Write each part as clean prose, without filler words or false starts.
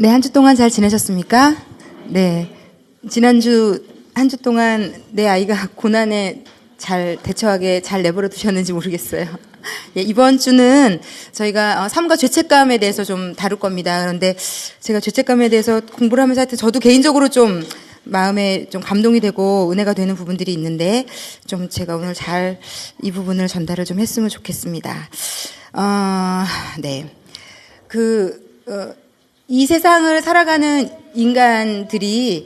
네, 한 주 동안 잘 지내셨습니까? 네. 지난주 한 주 동안 내 아이가 고난에 잘 대처하게 잘 내버려 두셨는지 모르겠어요. 예, 이번 주는 저희가 삶과 죄책감에 대해서 좀 다룰 겁니다. 그런데 제가 죄책감에 대해서 공부를 하면서 하여튼 저도 개인적으로 좀 마음에 좀 감동이 되고 은혜가 되는 부분들이 있는데 좀 제가 오늘 잘 이 부분을 전달을 좀 했으면 좋겠습니다. 네. 이 세상을 살아가는 인간들이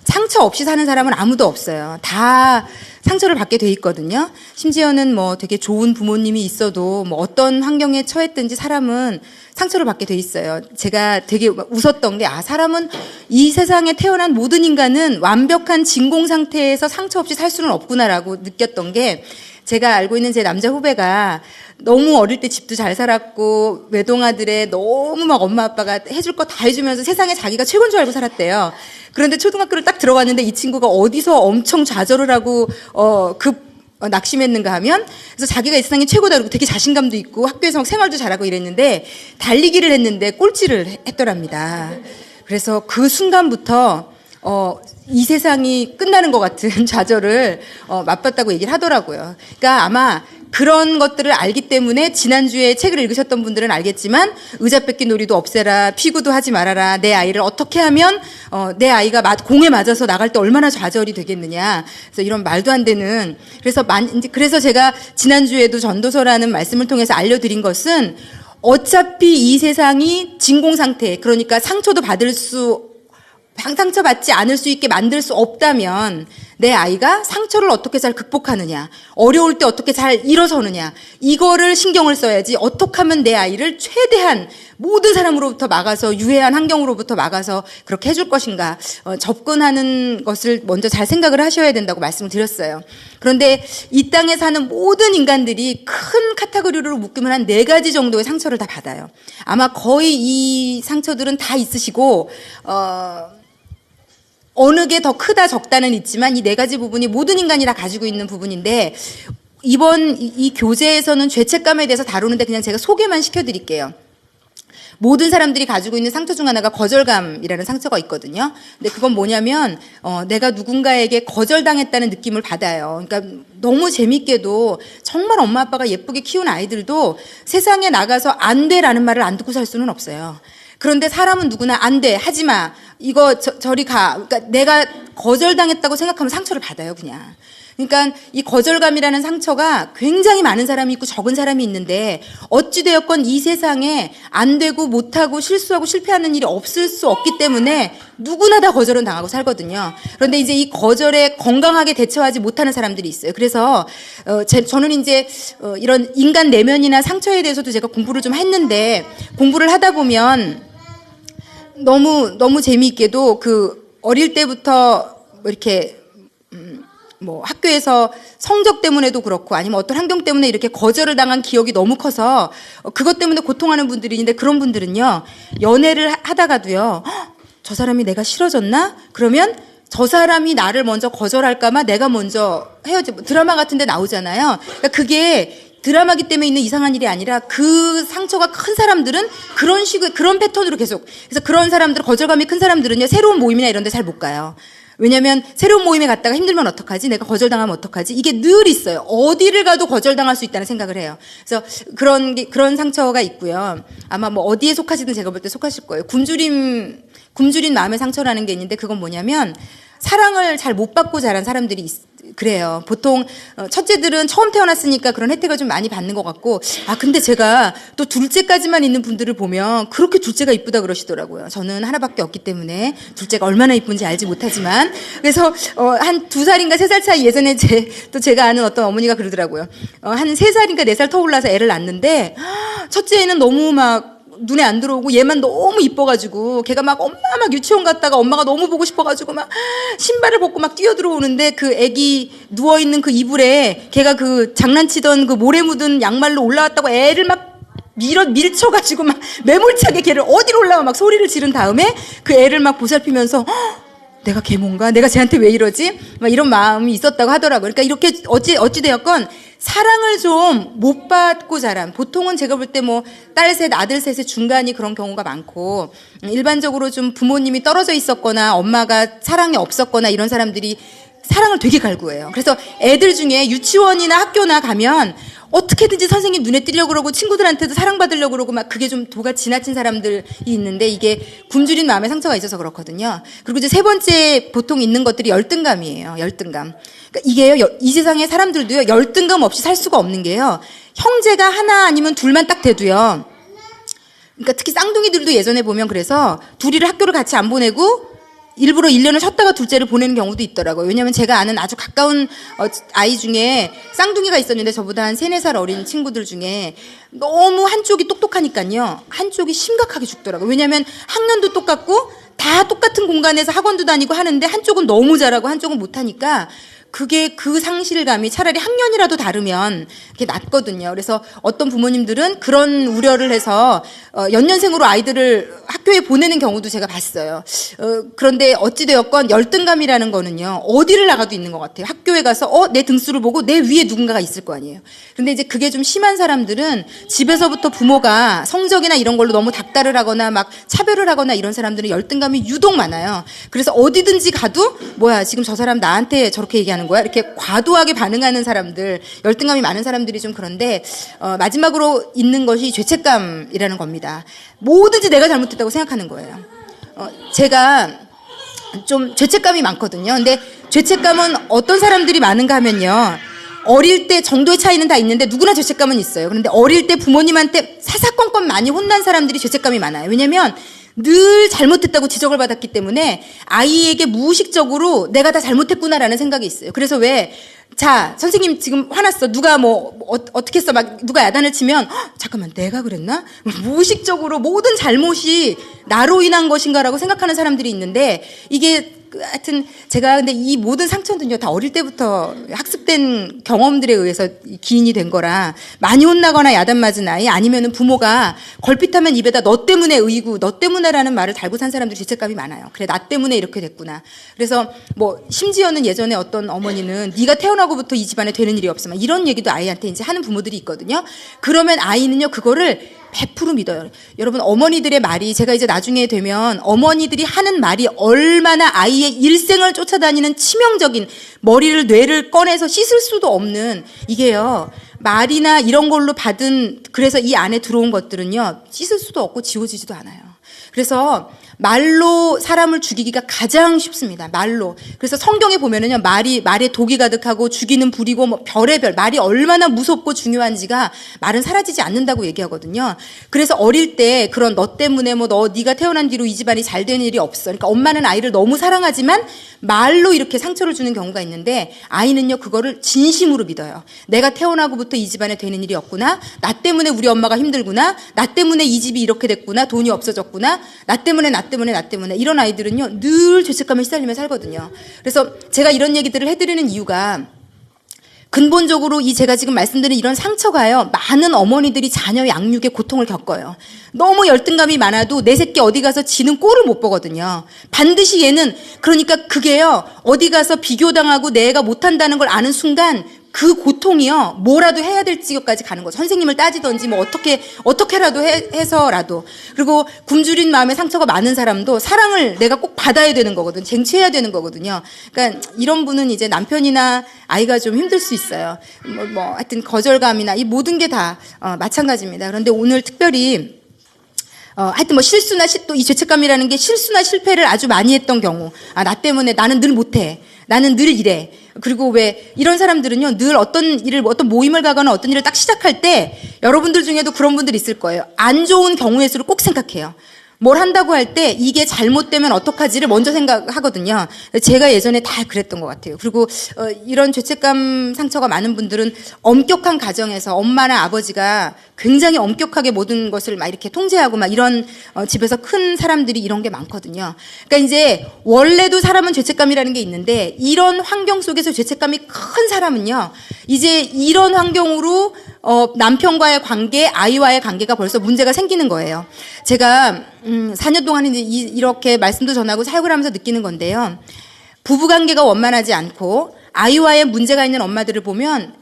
상처 없이 사는 사람은 아무도 없어요. 다 상처를 받게 돼 있거든요. 심지어는 뭐 되게 좋은 부모님이 있어도 뭐 어떤 환경에 처했든지 사람은 상처를 받게 돼 있어요. 제가 되게 웃었던 게 사람은 이 세상에 태어난 모든 인간은 완벽한 진공 상태에서 상처 없이 살 수는 없구나라고 느꼈던 게, 제가 알고 있는 제 남자 후배가 너무 어릴 때 집도 잘 살았고 외동아들에 너무 막 엄마 아빠가 해줄 거 다 해주면서 세상에 자기가 최고인 줄 알고 살았대요. 그런데 초등학교를 딱 들어갔는데 이 친구가 어디서 엄청 좌절을 하고 낙심했는가 하면, 그래서 자기가 이 세상에 최고다 그러고 되게 자신감도 있고 학교에서 생활도 잘하고 이랬는데 달리기를 했는데 꼴찌를 했더랍니다. 그래서 그 순간부터 이 세상이 끝나는 것 같은 좌절을 맛봤다고 얘기를 하더라고요. 그러니까 아마 그런 것들을 알기 때문에 지난주에 책을 읽으셨던 분들은 알겠지만 의자 뺏기 놀이도 없애라, 피구도 하지 말아라, 내 아이를 어떻게 하면 내 아이가 공에 맞아서 나갈 때 얼마나 좌절이 되겠느냐, 그래서 이런 말도 안 되는, 그래서 제가 지난주에도 전도서라는 말씀을 통해서 알려드린 것은, 어차피 이 세상이 진공 상태, 그러니까 상처받지 않을 수 있게 만들 수 없다면 내 아이가 상처를 어떻게 잘 극복하느냐, 어려울 때 어떻게 잘 일어서느냐, 이거를 신경을 써야지 어떻게 하면 내 아이를 최대한 모든 사람으로부터 막아서, 유해한 환경으로부터 막아서 그렇게 해줄 것인가, 접근하는 것을 먼저 잘 생각을 하셔야 된다고 말씀을 드렸어요. 그런데 이 땅에 사는 모든 인간들이 큰 카테고리로 묶이면 한 4가지 정도의 상처를 다 받아요. 아마 거의 이 상처들은 다 있으시고, 어느 게 더 크다 적다는 있지만 이 4가지 부분이 모든 인간이 다 가지고 있는 부분인데, 이번 이 교재에서는 죄책감에 대해서 다루는데 그냥 제가 소개만 시켜드릴게요. 모든 사람들이 가지고 있는 상처 중 하나가 거절감이라는 상처가 있거든요. 근데 그건 뭐냐면 내가 누군가에게 거절당했다는 느낌을 받아요. 그러니까 너무 재밌게도 정말 엄마 아빠가 예쁘게 키운 아이들도 세상에 나가서 안 돼라는 말을 안 듣고 살 수는 없어요. 그런데 사람은 누구나 안 돼, 하지 마, 이거 저리 가, 그러니까 내가 거절당했다고 생각하면 상처를 받아요, 그냥. 그러니까 이 거절감이라는 상처가 굉장히 많은 사람이 있고 적은 사람이 있는데, 어찌되었건 이 세상에 안 되고 못하고 실수하고 실패하는 일이 없을 수 없기 때문에 누구나 다 거절은 당하고 살거든요. 그런데 이제 이 거절에 건강하게 대처하지 못하는 사람들이 있어요. 그래서 저는 이제 이런 인간 내면이나 상처에 대해서도 제가 공부를 좀 했는데, 공부를 하다 보면 너무 재미있게도 어릴 때부터 이렇게 학교에서 성적 때문에도 그렇고 아니면 어떤 환경 때문에 이렇게 거절을 당한 기억이 너무 커서 그것 때문에 고통하는 분들이 있는데, 그런 분들은요, 연애를 하다가도요, 저 사람이 내가 싫어졌나? 그러면 저 사람이 나를 먼저 거절할까봐 내가 먼저 드라마 같은 데 나오잖아요. 그러니까 그게 드라마기 때문에 있는 이상한 일이 아니라 그 상처가 큰 사람들은 그런 패턴으로 계속, 그래서 그런 사람들, 거절감이 큰 사람들은요, 새로운 모임이나 이런 데 잘 못 가요. 왜냐면 새로운 모임에 갔다가 힘들면 어떡하지? 내가 거절당하면 어떡하지? 이게 늘 있어요. 어디를 가도 거절당할 수 있다는 생각을 해요. 그래서 그런 상처가 있고요. 아마 어디에 속하시든 제가 볼 때 속하실 거예요. 굶주린 마음의 상처라는 게 있는데, 그건 뭐냐면 사랑을 잘 못 받고 자란 사람들이 그래요. 보통 첫째들은 처음 태어났으니까 그런 혜택을 좀 많이 받는 것 같고, 근데 제가 또 둘째까지만 있는 분들을 보면 그렇게 둘째가 이쁘다 그러시더라고요. 저는 하나밖에 없기 때문에 둘째가 얼마나 이쁜지 알지 못하지만, 그래서 한 2살인가 3살 차이, 예전에 제가 아는 어떤 어머니가 그러더라고요. 한 3살인가 4살 터올라서 애를 낳는데 첫째는 너무 막 눈에 안 들어오고 얘만 너무 이뻐가지고 걔가 막 엄마 막 유치원 갔다가 엄마가 너무 보고 싶어가지고 막 신발을 벗고 막 뛰어들어오는데, 그 애기 누워있는 그 이불에 걔가 장난치던 모래 묻은 양말로 올라왔다고 애를 막 밀쳐가지고 막 매몰차게 걔를 어디로 올라와 막 소리를 지른 다음에 그 애를 막 보살피면서 내가 계몽가? 내가 쟤한테 왜 이러지? 막 이런 마음이 있었다고 하더라고요. 그러니까 이렇게 어찌되었건 사랑을 좀 못 받고 자란, 보통은 제가 볼 때 뭐 딸 셋, 아들 셋의 중간이 그런 경우가 많고, 일반적으로 좀 부모님이 떨어져 있었거나 엄마가 사랑이 없었거나 이런 사람들이 사랑을 되게 갈구해요. 그래서 애들 중에 유치원이나 학교나 가면 어떻게든지 선생님 눈에 띄려고 그러고 친구들한테도 사랑받으려고 그러고 막 그게 좀 도가 지나친 사람들이 있는데 이게 굶주린 마음에 상처가 있어서 그렇거든요. 그리고 이제 세 번째 보통 있는 것들이 열등감이에요. 열등감. 그러니까 이게요, 이 세상에 사람들도요, 열등감 없이 살 수가 없는 게요, 형제가 하나 아니면 둘만 딱 돼도요, 그러니까 특히 쌍둥이들도 예전에 보면 그래서 둘이를 학교를 같이 안 보내고 일부러 1년을 쉬었다가 둘째를 보내는 경우도 있더라고요. 왜냐면 제가 아는 아주 가까운 아이 중에 쌍둥이가 있었는데 저보다 한 3, 4살 어린 친구들 중에 너무 한쪽이 똑똑하니까요. 한쪽이 심각하게 죽더라고요. 왜냐면 학년도 똑같고 다 똑같은 공간에서 학원도 다니고 하는데 한쪽은 너무 잘하고 한쪽은 못하니까 그게 그 상실감이 차라리 학년이라도 다르면 그게 낫거든요. 그래서 어떤 부모님들은 그런 우려를 해서 연년생으로 아이들을 학교에 보내는 경우도 제가 봤어요. 그런데 어찌되었건 열등감이라는 거는요, 어디를 나가도 있는 것 같아요. 학교에 가서 내 등수를 보고 내 위에 누군가가 있을 거 아니에요. 근데 이제 그게 좀 심한 사람들은 집에서부터 부모가 성적이나 이런 걸로 너무 닥달을 하거나 막 차별을 하거나 이런 사람들은 열등감이 유독 많아요. 그래서 어디든지 가도 뭐야 지금 저 사람 나한테 저렇게 얘기하는 거야? 이렇게 과도하게 반응하는 사람들, 열등감이 많은 사람들이 좀 그런데 마지막으로 있는 것이 죄책감이라는 겁니다. 뭐든지 내가 잘못했다고 생각하는 거예요. 제가 좀 죄책감이 많거든요. 근데 죄책감은 어떤 사람들이 많은가 하면요, 어릴 때 정도의 차이는 다 있는데 누구나 죄책감은 있어요. 그런데 어릴 때 부모님한테 사사건건 많이 혼난 사람들이 죄책감이 많아요. 왜냐면 늘 잘못했다고 지적을 받았기 때문에 아이에게 무의식적으로 내가 다 잘못했구나라는 생각이 있어요. 그래서 자, 선생님 지금 화났어. 누가 어떻게 했어. 막 누가 야단을 치면, 잠깐만, 내가 그랬나? 무의식적으로 모든 잘못이 나로 인한 것인가라고 생각하는 사람들이 있는데, 이게 하여튼 제가 근데 이 모든 상처는요 다 어릴 때부터 학습된 경험들에 의해서 기인이 된 거라, 많이 혼나거나 야단 맞은 아이, 아니면은 부모가 걸핏하면 입에다 너 때문에 의구, 너 때문에라는 말을 달고 산 사람들이 죄책감이 많아요. 그래, 나 때문에 이렇게 됐구나. 그래서 심지어는 예전에 어떤 어머니는 네가 태어나고부터 이 집안에 되는 일이 없어, 막 이런 얘기도 아이한테 이제 하는 부모들이 있거든요. 그러면 아이는요 그거를 100% 믿어요. 여러분, 어머니들의 말이, 제가 이제 나중에 되면 어머니들이 하는 말이 얼마나 아이의 일생을 쫓아다니는 치명적인, 머리를 뇌를 꺼내서 씻을 수도 없는, 이게요 말이나 이런 걸로 받은, 그래서 이 안에 들어온 것들은요 씻을 수도 없고 지워지지도 않아요. 그래서 말로 사람을 죽이기가 가장 쉽습니다. 말로. 그래서 성경에 보면은요, 말에 독이 가득하고 죽이는 불이고 별의별, 말이 얼마나 무섭고 중요한지가, 말은 사라지지 않는다고 얘기하거든요. 그래서 어릴 때 그런 너 때문에 네가 태어난 뒤로 이 집안이 잘 되는 일이 없어. 그러니까 엄마는 아이를 너무 사랑하지만 말로 이렇게 상처를 주는 경우가 있는데, 아이는요 그거를 진심으로 믿어요. 내가 태어나고부터 이 집안에 되는 일이 없구나. 나 때문에 우리 엄마가 힘들구나. 나 때문에 이 집이 이렇게 됐구나. 돈이 없어졌구나. 나 때문에 이런 아이들은요 늘 죄책감에 시달리며 살거든요. 그래서 제가 이런 얘기들을 해드리는 이유가, 근본적으로 제가 지금 말씀드린 이런 상처가요, 많은 어머니들이 자녀 양육에 고통을 겪어요. 너무 열등감이 많아도 내 새끼 어디 가서 지는 꼴을 못 보거든요. 반드시 얘는, 그러니까 그게요 어디 가서 비교당하고 내가 못한다는 걸 아는 순간 그 고통이요 뭐라도 해야 될 지경까지 가는 거죠. 선생님을 따지던지 어떻게라도 해서라도. 그리고 굶주린 마음에 상처가 많은 사람도 사랑을 내가 꼭 받아야 되는 거거든요. 쟁취해야 되는 거거든요. 그러니까 이런 분은 이제 남편이나 아이가 좀 힘들 수 있어요. 하여튼 거절감이나 이 모든 게 다 마찬가지입니다. 그런데 오늘 특별히 하여튼 실수나 또 이 죄책감이라는 게 실수나 실패를 아주 많이 했던 경우, 나 때문에 나는 늘 못해, 나는 늘 이래. 그리고 이런 사람들은요 늘 어떤 모임을 가거나 어떤 일을 딱 시작할 때, 여러분들 중에도 그런 분들 있을 거예요. 안 좋은 경우의 수를 꼭 생각해요. 뭘 한다고 할 때 이게 잘못되면 어떡하지를 먼저 생각하거든요. 제가 예전에 다 그랬던 것 같아요. 그리고 이런 죄책감 상처가 많은 분들은 엄격한 가정에서 엄마나 아버지가 굉장히 엄격하게 모든 것을 막 이렇게 통제하고 막 이런 집에서 큰 사람들이 이런 게 많거든요. 그러니까 이제 원래도 사람은 죄책감이라는 게 있는데, 이런 환경 속에서 죄책감이 큰 사람은요 이제 이런 환경으로 남편과의 관계, 아이와의 관계가 벌써 문제가 생기는 거예요. 제가 4년 동안 이제 이렇게 말씀도 전하고 사역을 하면서 느끼는 건데요. 부부관계가 원만하지 않고 아이와의 문제가 있는 엄마들을 보면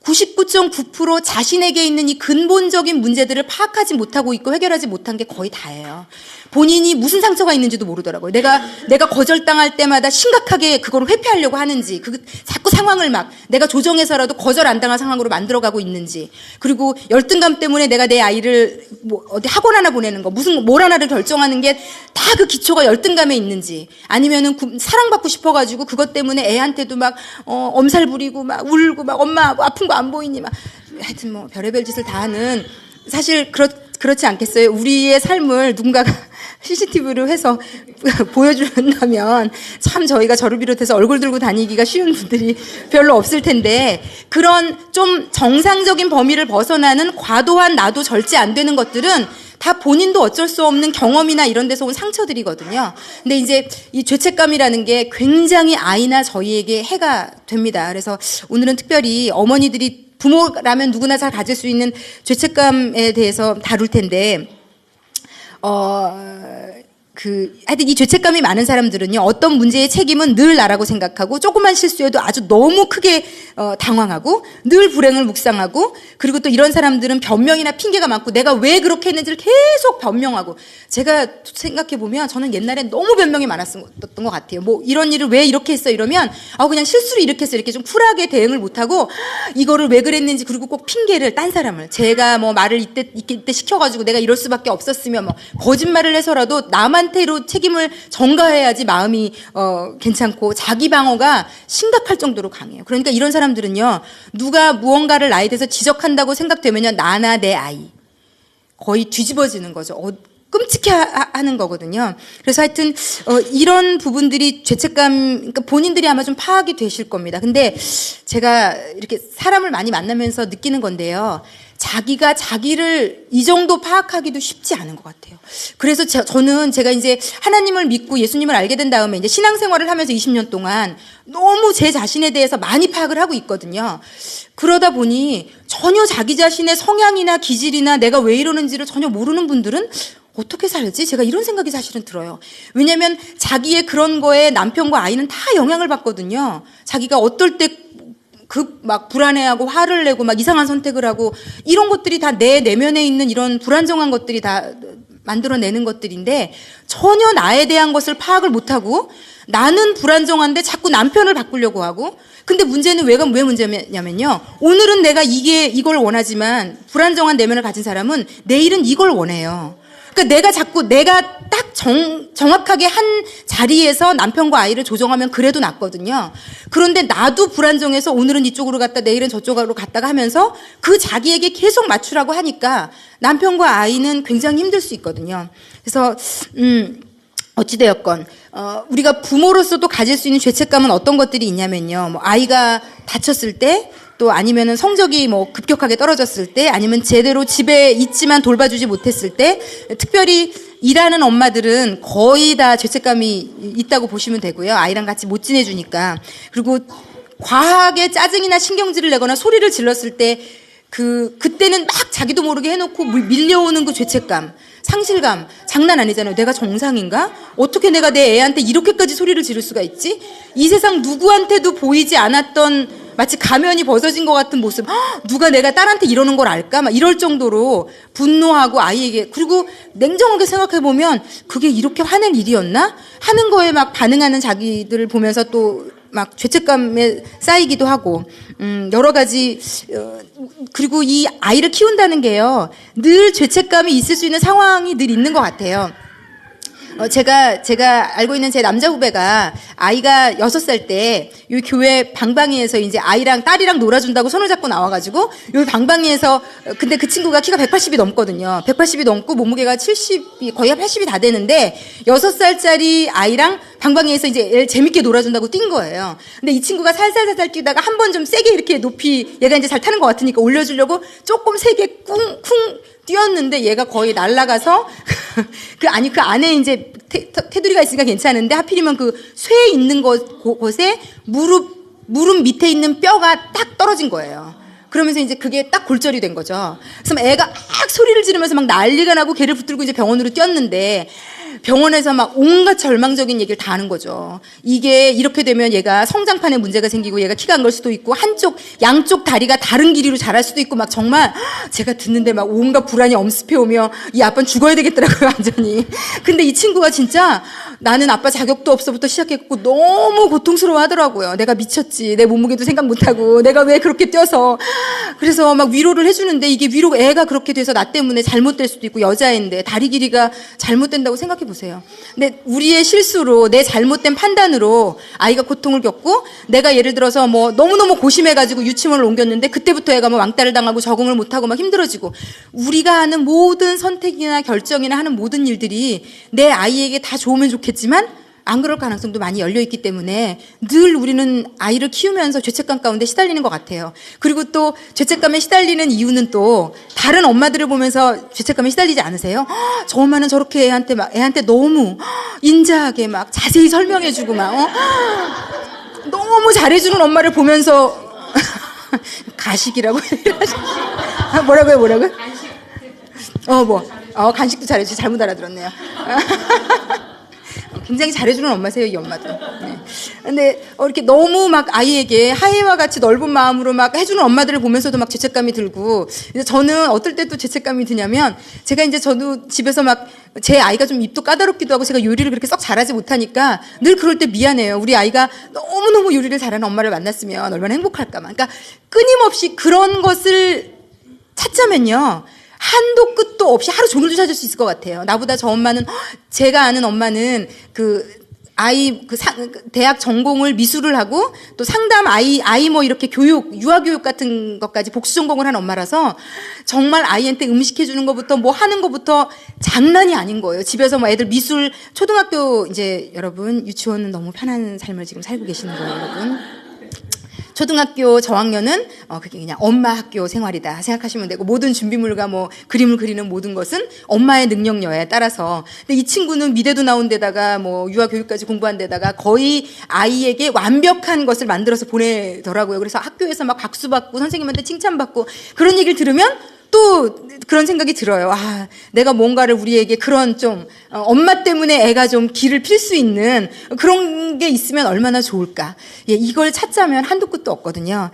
99.9% 자신에게 있는 이 근본적인 문제들을 파악하지 못하고 있고 해결하지 못한 게 거의 다예요. 본인이 무슨 상처가 있는지도 모르더라고요. 내가 거절당할 때마다 심각하게 그걸 회피하려고 하는지, 자꾸 상황을 막 내가 조정해서라도 거절 안 당할 상황으로 만들어가고 있는지, 그리고 열등감 때문에 내가 내 아이를 뭐 어디 학원 하나 보내는 거, 뭘 하나를 결정하는 게 다 그 기초가 열등감에 있는지, 아니면은 사랑받고 싶어가지고 그것 때문에 애한테도 막 엄살 부리고 막 울고 막 엄마 아픈 거 안 보이니 막 하여튼 뭐 별의별 짓을 다 하는, 사실 그렇지 않겠어요? 우리의 삶을 누군가가 CCTV로 해서 보여준다면 참 저희가 저를 비롯해서 얼굴 들고 다니기가 쉬운 분들이 별로 없을 텐데, 그런 좀 정상적인 범위를 벗어나는 과도한 나도 절제 안 되는 것들은 다 본인도 어쩔 수 없는 경험이나 이런 데서 온 상처들이거든요. 근데 이제 이 죄책감이라는 게 굉장히 아이나 저희에게 해가 됩니다. 그래서 오늘은 특별히 어머니들이 부모라면 누구나 잘 가질 수 있는 죄책감에 대해서 다룰 텐데, 하여튼 이 죄책감이 많은 사람들은요, 어떤 문제의 책임은 늘 나라고 생각하고, 조그만 실수에도 아주 너무 크게 당황하고, 늘 불행을 묵상하고, 그리고 또 이런 사람들은 변명이나 핑계가 많고, 내가 왜 그렇게 했는지를 계속 변명하고, 제가 생각해보면 저는 옛날에 너무 변명이 많았던 것 같아요. 뭐 이런 일을 왜 이렇게 했어 이러면 그냥 실수를 이렇게 했어, 이렇게 좀 쿨하게 대응을 못하고, 이거를 왜 그랬는지, 그리고 꼭 핑계를, 딴 사람을, 제가 뭐 말을 이때 시켜가지고 내가 이럴 수밖에 없었으면, 뭐 거짓말을 해서라도 남한테로 책임을 전가해야지 마음이 괜찮고, 자기 방어가 심각할 정도로 강해요. 그러니까 이런 사람들은요, 누가 무언가를 나에 대해서 지적한다고 생각되면요, 나나 내 아이 거의 뒤집어지는 거죠. 끔찍해 하는 거거든요. 그래서 하여튼 이런 부분들이 죄책감, 그러니까 본인들이 아마 좀 파악이 되실 겁니다. 근데 제가 이렇게 사람을 많이 만나면서 느끼는 건데요, 자기가 자기를 이 정도 파악하기도 쉽지 않은 것 같아요. 그래서 저는 제가 이제 하나님을 믿고 예수님을 알게 된 다음에 이제 신앙생활을 하면서 20년 동안 너무 제 자신에 대해서 많이 파악을 하고 있거든요. 그러다 보니 전혀 자기 자신의 성향이나 기질이나 내가 왜 이러는지를 전혀 모르는 분들은 어떻게 살지? 제가 이런 생각이 사실은 들어요. 왜냐하면 자기의 그런 거에 남편과 아이는 다 영향을 받거든요. 자기가 어떨 때 막 불안해하고 화를 내고 막 이상한 선택을 하고, 이런 것들이 다 내 내면에 있는 이런 불안정한 것들이 다 만들어내는 것들인데, 전혀 나에 대한 것을 파악을 못하고, 나는 불안정한데 자꾸 남편을 바꾸려고 하고. 근데 문제는 왜 문제냐면요, 오늘은 내가 이걸 원하지만 불안정한 내면을 가진 사람은 내일은 이걸 원해요. 그러니까 내가 딱 정확하게 한 자리에서 남편과 아이를 조정하면 그래도 낫거든요. 그런데 나도 불안정해서 오늘은 이쪽으로 갔다 내일은 저쪽으로 갔다가 하면서 그 자기에게 계속 맞추라고 하니까 남편과 아이는 굉장히 힘들 수 있거든요. 그래서 어찌되었건 우리가 부모로서도 가질 수 있는 죄책감은 어떤 것들이 있냐면요, 뭐 아이가 다쳤을 때, 또 아니면은 성적이 뭐 급격하게 떨어졌을 때, 아니면 제대로 집에 있지만 돌봐주지 못했을 때, 특별히 일하는 엄마들은 거의 다 죄책감이 있다고 보시면 되고요. 아이랑 같이 못 지내주니까. 그리고 과하게 짜증이나 신경질을 내거나 소리를 질렀을 때 그때는 막 자기도 모르게 해놓고 밀려오는 그 죄책감, 상실감, 장난 아니잖아요. 내가 정상인가? 어떻게 내가 내 애한테 이렇게까지 소리를 지를 수가 있지? 이 세상 누구한테도 보이지 않았던 마치 가면이 벗어진 것 같은 모습. 누가 내가 딸한테 이러는 걸 알까? 막 이럴 정도로 분노하고 아이에게, 그리고 냉정하게 생각해보면 그게 이렇게 화낼 일이었나? 하는 거에 막 반응하는 자기들을 보면서 또 막 죄책감에 쌓이기도 하고, 여러 가지, 그리고 이 아이를 키운다는 게요, 늘 죄책감이 있을 수 있는 상황이 늘 있는 것 같아요. 제가 알고 있는 제 남자 후배가 아이가 6살 때 요 교회 방방이에서 이제 아이랑 딸이랑 놀아준다고 손을 잡고 나와가지고 요 방방이에서, 근데 그 친구가 키가 180이 넘거든요. 180이 넘고 몸무게가 70이 거의 80이 다 되는데 6살짜리 아이랑 방방이에서 이제 애를 재밌게 놀아준다고 뛴 거예요. 근데 이 친구가 살살살살 뛰다가 한 번 좀 세게 이렇게 높이, 얘가 이제 잘 타는 것 같으니까 올려주려고 조금 세게 쿵쿵 뛰었는데 얘가 거의 날아가서 그 안에 이제 테두리가 있으니까 괜찮은데, 하필이면 그 쇠 있는 곳에 무릎 밑에 있는 뼈가 딱 떨어진 거예요. 그러면서 이제 그게 딱 골절이 된 거죠. 그래서 애가 막 소리를 지르면서 막 난리가 나고 걔를 붙들고 이제 병원으로 뛰었는데 병원에서 막 온갖 절망적인 얘기를 다 하는 거죠. 이게 이렇게 되면 얘가 성장판에 문제가 생기고 얘가 키가 안 걸 수도 있고 양쪽 다리가 다른 길이로 자랄 수도 있고 막 정말 제가 듣는데 막 온갖 불안이 엄습해 오며 이 아빠는 죽어야 되겠더라고요, 완전히. 근데 이 친구가 진짜 나는 아빠 자격도 없어부터 시작했고 너무 고통스러워 하더라고요. 내가 미쳤지. 내 몸무게도 생각 못하고 내가 왜 그렇게 뛰어서. 그래서 막 위로를 해주는데 이게 애가 그렇게 돼서 나 때문에 잘못될 수도 있고 여자애인데 다리 길이가 잘못된다고 생각해 보세요. 근데 우리의 실수로 내 잘못된 판단으로 아이가 고통을 겪고 내가 예를 들어서 뭐 너무너무 고심해가지고 유치원을 옮겼는데 그때부터 애가 뭐 왕따를 당하고 적응을 못하고 막 힘들어지고 우리가 하는 모든 선택이나 결정이나 하는 모든 일들이 내 아이에게 다 좋으면 좋겠지만 안 그럴 가능성도 많이 열려있기 때문에 늘 우리는 아이를 키우면서 죄책감 가운데 시달리는 것 같아요. 그리고 또 죄책감에 시달리는 이유는 또 다른 엄마들을 보면서 죄책감에 시달리지 않으세요? 저 엄마는 저렇게 애한테 너무 인자하게 막 자세히 설명해주고 너무 잘해주는 엄마를 보면서 가식이라고 뭐라고요? 간식도 잘해주지. 잘못 알아들었네요. 굉장히 잘해주는 엄마세요, 이 엄마도. 네. 근데 이렇게 너무 막 아이에게 하이와 같이 넓은 마음으로 막 해주는 엄마들을 보면서도 막 죄책감이 들고, 저는 어떨 때 또 죄책감이 드냐면, 저도 집에서 막 제 아이가 좀 입도 까다롭기도 하고 제가 요리를 그렇게 썩 잘하지 못하니까 늘 그럴 때 미안해요. 우리 아이가 너무너무 요리를 잘하는 엄마를 만났으면 얼마나 행복할까. 그러니까 끊임없이 그런 것을 찾자면요. 한도 끝도 없이 하루 종일도 찾을 수 있을 것 같아요. 나보다 저 엄마는, 제가 아는 엄마는 대학 전공을 미술을 하고 또 상담 아이 뭐 이렇게 유아교육 같은 것까지 복수 전공을 한 엄마라서 정말 아이한테 음식해주는 것부터 뭐 하는 것부터 장난이 아닌 거예요. 집에서 뭐 애들 미술, 초등학교 이제 여러분, 유치원은 너무 편한 삶을 지금 살고 계시는 거예요, 여러분. 초등학교 저학년은 그게 그냥 엄마 학교 생활이다 생각하시면 되고 모든 준비물과 뭐 그림을 그리는 모든 것은 엄마의 능력여에 따라서. 근데 이 친구는 미대도 나온 데다가 뭐 유아교육까지 공부한 데다가 거의 아이에게 완벽한 것을 만들어서 보내더라고요. 그래서 학교에서 막 박수 받고 선생님한테 칭찬받고 그런 얘기를 들으면 또 그런 생각이 들어요. 아, 내가 뭔가를 우리에게 그런 좀 엄마 때문에 애가 좀 길을 필 수 있는 그런 게 있으면 얼마나 좋을까. 예, 이걸 찾자면 한도 끝도 없거든요.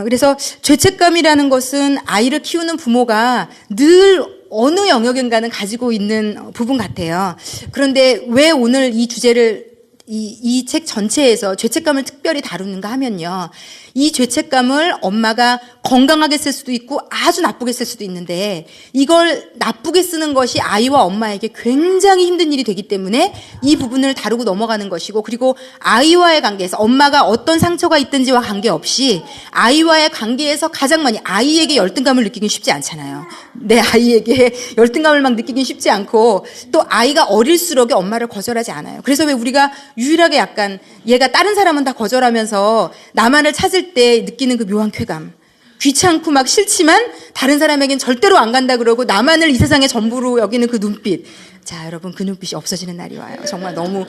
그래서 죄책감이라는 것은 아이를 키우는 부모가 늘 어느 영역인가는 가지고 있는 부분 같아요. 그런데 왜 오늘 이 주제를 이 책 전체에서 죄책감을 특별히 다루는가 하면요. 이 죄책감을 엄마가 건강하게 쓸 수도 있고 아주 나쁘게 쓸 수도 있는데 이걸 나쁘게 쓰는 것이 아이와 엄마에게 굉장히 힘든 일이 되기 때문에 이 부분을 다루고 넘어가는 것이고, 그리고 아이와의 관계에서 엄마가 어떤 상처가 있든지와 관계없이 아이와의 관계에서 가장 많이 아이에게 열등감을 느끼긴 쉽지 않잖아요. 내 아이에게 열등감을 막 느끼긴 쉽지 않고 또 아이가 어릴수록 엄마를 거절하지 않아요. 그래서 왜 우리가 유일하게 약간 얘가 다른 사람은 다 거절하면서 나만을 찾을 때 느끼는 그 묘한 쾌감, 귀찮고 막 싫지만 다른 사람에겐 절대로 안 간다 그러고 나만을 이 세상의 전부로 여기는 그 눈빛. 자, 여러분, 그 눈빛이 없어지는 날이 와요. 정말 너무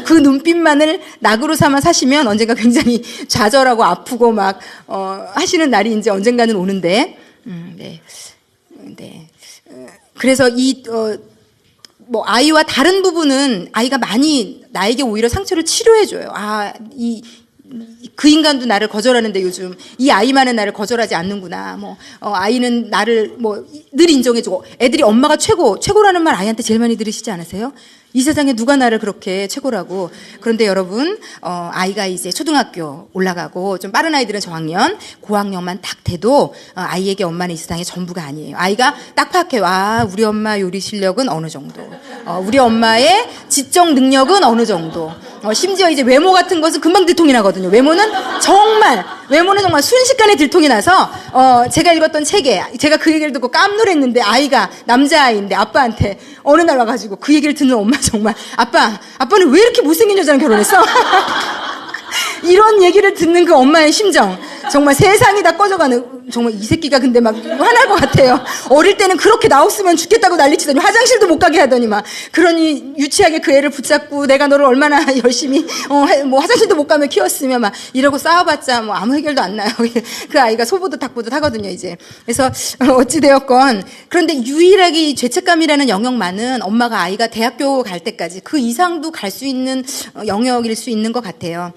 그 눈빛만을 낙으로 삼아 사시면 언젠가 굉장히 좌절하고 아프고 막 하시는 날이 이제 언젠가는 오는데, 네. 그래서 뭐 아이와 다른 부분은 아이가 많이 나에게 오히려 상처를 치료해줘요. 그 인간도 나를 거절하는데 요즘 이 아이만은 나를 거절하지 않는구나. 아이는 나를 늘 인정해주고, 애들이 엄마가 최고라는 말 아이한테 제일 많이 들으시지 않으세요? 이 세상에 누가 나를 그렇게 최고라고. 그런데 여러분, 아이가 이제 초등학교 올라가고 좀 빠른 아이들은 저학년, 고학년만 딱 돼도 아이에게 엄마는 이 세상의 전부가 아니에요. 아이가 딱 파악해요. 우리 엄마 요리 실력은 어느 정도, 우리 엄마의 지적 능력은 어느 정도, 심지어 이제 외모 같은 것은 금방 들통이 나거든요. 외모는 정말 순식간에 들통이 나서 제가 읽었던 책에 제가 그 얘기를 듣고 깜놀했는데, 아이가 남자아이인데 아빠한테 어느 날 와가지고 그 얘기를 듣는 엄마 정말, 아빠는 왜 이렇게 못생긴 여자랑 결혼했어? 이런 얘기를 듣는 그 엄마의 심정 정말 세상이 다 꺼져가는, 정말 이 새끼가 근데 막 화날 것 같아요. 어릴 때는 그렇게 나왔으면 죽겠다고 난리치더니 화장실도 못 가게 하더니 막, 그러니 유치하게 그 애를 붙잡고 내가 너를 얼마나 열심히 뭐 화장실도 못 가며 키웠으며 막 이러고 싸워봤자 뭐 아무 해결도 안 나요. 그 아이가 소보듯 닭보듯 하거든요 이제. 그래서 어찌되었건, 그런데 유일하게 이 죄책감이라는 영역만은 엄마가 아이가 대학교 갈 때까지 그 이상도 갈 수 있는 영역일 수 있는 것 같아요.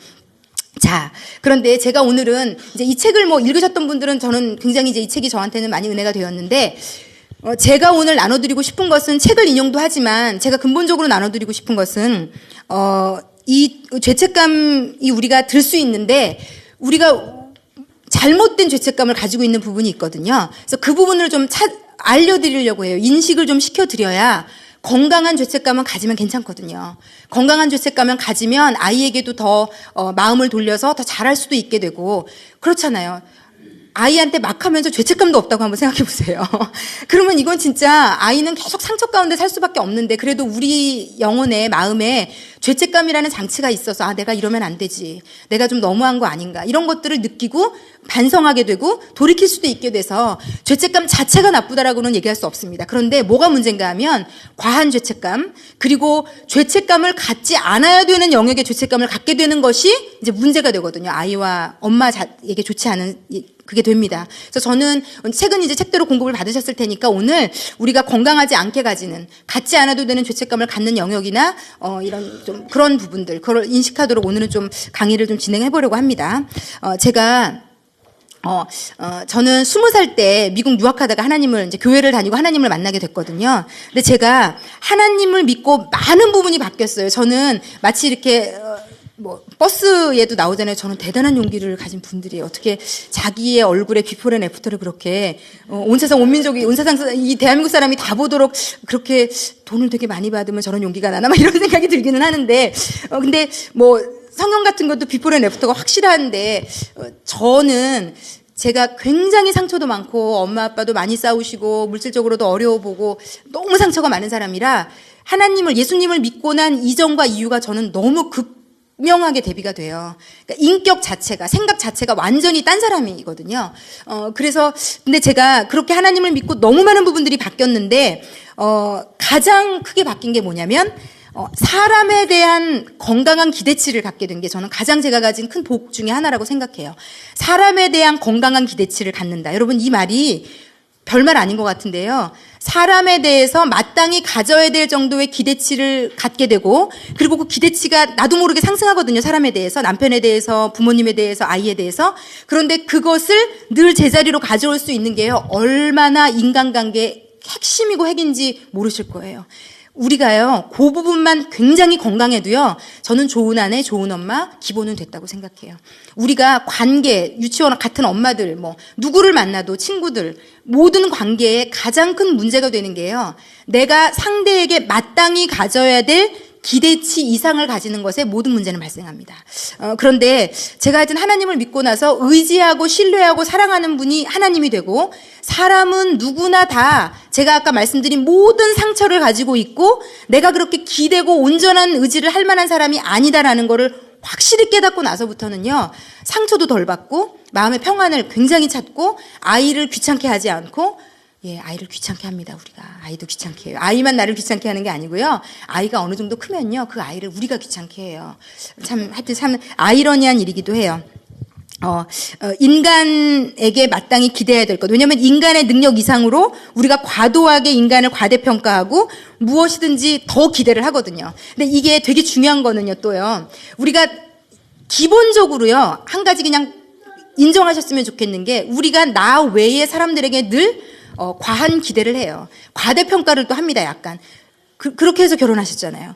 자, 그런데 제가 오늘은 이제 이 책을 뭐 읽으셨던 분들은 저는 굉장히 이제 이 책이 저한테는 많이 은혜가 되었는데, 제가 오늘 나눠드리고 싶은 것은 책을 인용도 하지만 제가 근본적으로 나눠드리고 싶은 것은, 이 죄책감이 우리가 들 수 있는데 우리가 잘못된 죄책감을 가지고 있는 부분이 있거든요. 그래서 그 부분을 좀 알려드리려고 해요. 인식을 좀 시켜드려야 건강한 죄책감은 가지면 괜찮거든요. 건강한 죄책감은 가지면 아이에게도 더 마음을 돌려서 더 잘할 수도 있게 되고 그렇잖아요. 아이한테 막 하면서 죄책감도 없다고 한번 생각해 보세요. 그러면 이건 진짜 아이는 계속 상처 가운데 살 수밖에 없는데, 그래도 우리 영혼의 마음에 죄책감이라는 장치가 있어서 아, 내가 이러면 안 되지, 내가 좀 너무한 거 아닌가, 이런 것들을 느끼고 반성하게 되고 돌이킬 수도 있게 돼서 죄책감 자체가 나쁘다라고는 얘기할 수 없습니다. 그런데 뭐가 문제인가 하면 과한 죄책감, 그리고 죄책감을 갖지 않아야 되는 영역의 죄책감을 갖게 되는 것이 이제 문제가 되거든요. 아이와 엄마에게 좋지 않은 그게 됩니다. 그래서 저는 책은 이제 책대로 공급을 받으셨을 테니까 오늘 우리가 건강하지 않게 가지는, 갖지 않아도 되는 죄책감을 갖는 영역이나 이런 좀 그런 부분들, 그걸 인식하도록 오늘은 좀 강의를 좀 진행해 보려고 합니다. 제가 저는 20살 때 미국 유학하다가 하나님을, 이제 교회를 다니고 하나님을 만나게 됐거든요. 근데 제가 하나님을 믿고 많은 부분이 바뀌었어요. 저는 마치 이렇게 뭐 버스에도 나오잖아요. 저는 대단한 용기를 가진 분들이 어떻게 자기의 얼굴에 비포 앤 애프터를 그렇게 온 세상 온 민족이, 온 세상 이 대한민국 사람이 다 보도록 그렇게 돈을 되게 많이 받으면 저런 용기가 나나 막 이런 생각이 들기는 하는데, 근데 뭐 성경 같은 것도 비포 앤 애프터가 확실한데, 저는 제가 굉장히 상처도 많고 엄마 아빠도 많이 싸우시고 물질적으로도 어려워 보고 너무 상처가 많은 사람이라 하나님을, 예수님을 믿고 난 이전과 이유가 저는 너무 극명하게 대비가 돼요. 그러니까 인격 자체가, 생각 자체가 완전히 딴 사람이거든요. 그래서 근데 제가 그렇게 하나님을 믿고 너무 많은 부분들이 바뀌었는데, 가장 크게 바뀐 게 뭐냐면, 사람에 대한 건강한 기대치를 갖게 된 게 저는 가장 제가 가진 큰 복 중에 하나라고 생각해요. 사람에 대한 건강한 기대치를 갖는다. 여러분, 이 말이 별말 아닌 것 같은데요. 사람에 대해서 마땅히 가져야 될 정도의 기대치를 갖게 되고, 그리고 그 기대치가 나도 모르게 상승하거든요. 사람에 대해서, 남편에 대해서, 부모님에 대해서, 아이에 대해서. 그런데 그것을 늘 제자리로 가져올 수 있는 게요, 얼마나 인간관계의 핵심이고 핵인지 모르실 거예요. 우리가요, 그 부분만 굉장히 건강해도요, 저는 좋은 아내, 좋은 엄마, 기본은 됐다고 생각해요. 우리가 관계, 유치원 같은 엄마들, 뭐, 누구를 만나도 친구들, 모든 관계에 가장 큰 문제가 되는 게요, 내가 상대에게 마땅히 가져야 될 기대치 이상을 가지는 것에 모든 문제는 발생합니다. 그런데 제가 하여튼 하나님을 믿고 나서 의지하고 신뢰하고 사랑하는 분이 하나님이 되고, 사람은 누구나 다 제가 아까 말씀드린 모든 상처를 가지고 있고 내가 그렇게 기대고 온전한 의지를 할 만한 사람이 아니다라는 거를 확실히 깨닫고 나서부터는요, 상처도 덜 받고 마음의 평안을 굉장히 찾고 아이를 귀찮게 하지 않고, 아이를 귀찮게 합니다, 우리가. 아이도 귀찮게 해요. 아이만 나를 귀찮게 하는 게 아니고요. 아이가 어느 정도 크면요, 그 아이를 우리가 귀찮게 해요. 하여튼 참 아이러니한 일이기도 해요. 인간에게 마땅히 기대해야 될 것. 왜냐하면 인간의 능력 이상으로 우리가 과도하게 인간을 과대평가하고 무엇이든지 더 기대를 하거든요. 근데 이게 되게 중요한 거는요, 또요, 우리가 기본적으로요, 한 가지 그냥 인정하셨으면 좋겠는 게, 우리가 나 외의 사람들에게 늘 과한 기대를 해요. 과대평가를 또 합니다, 약간. 그렇게 해서 결혼하셨잖아요.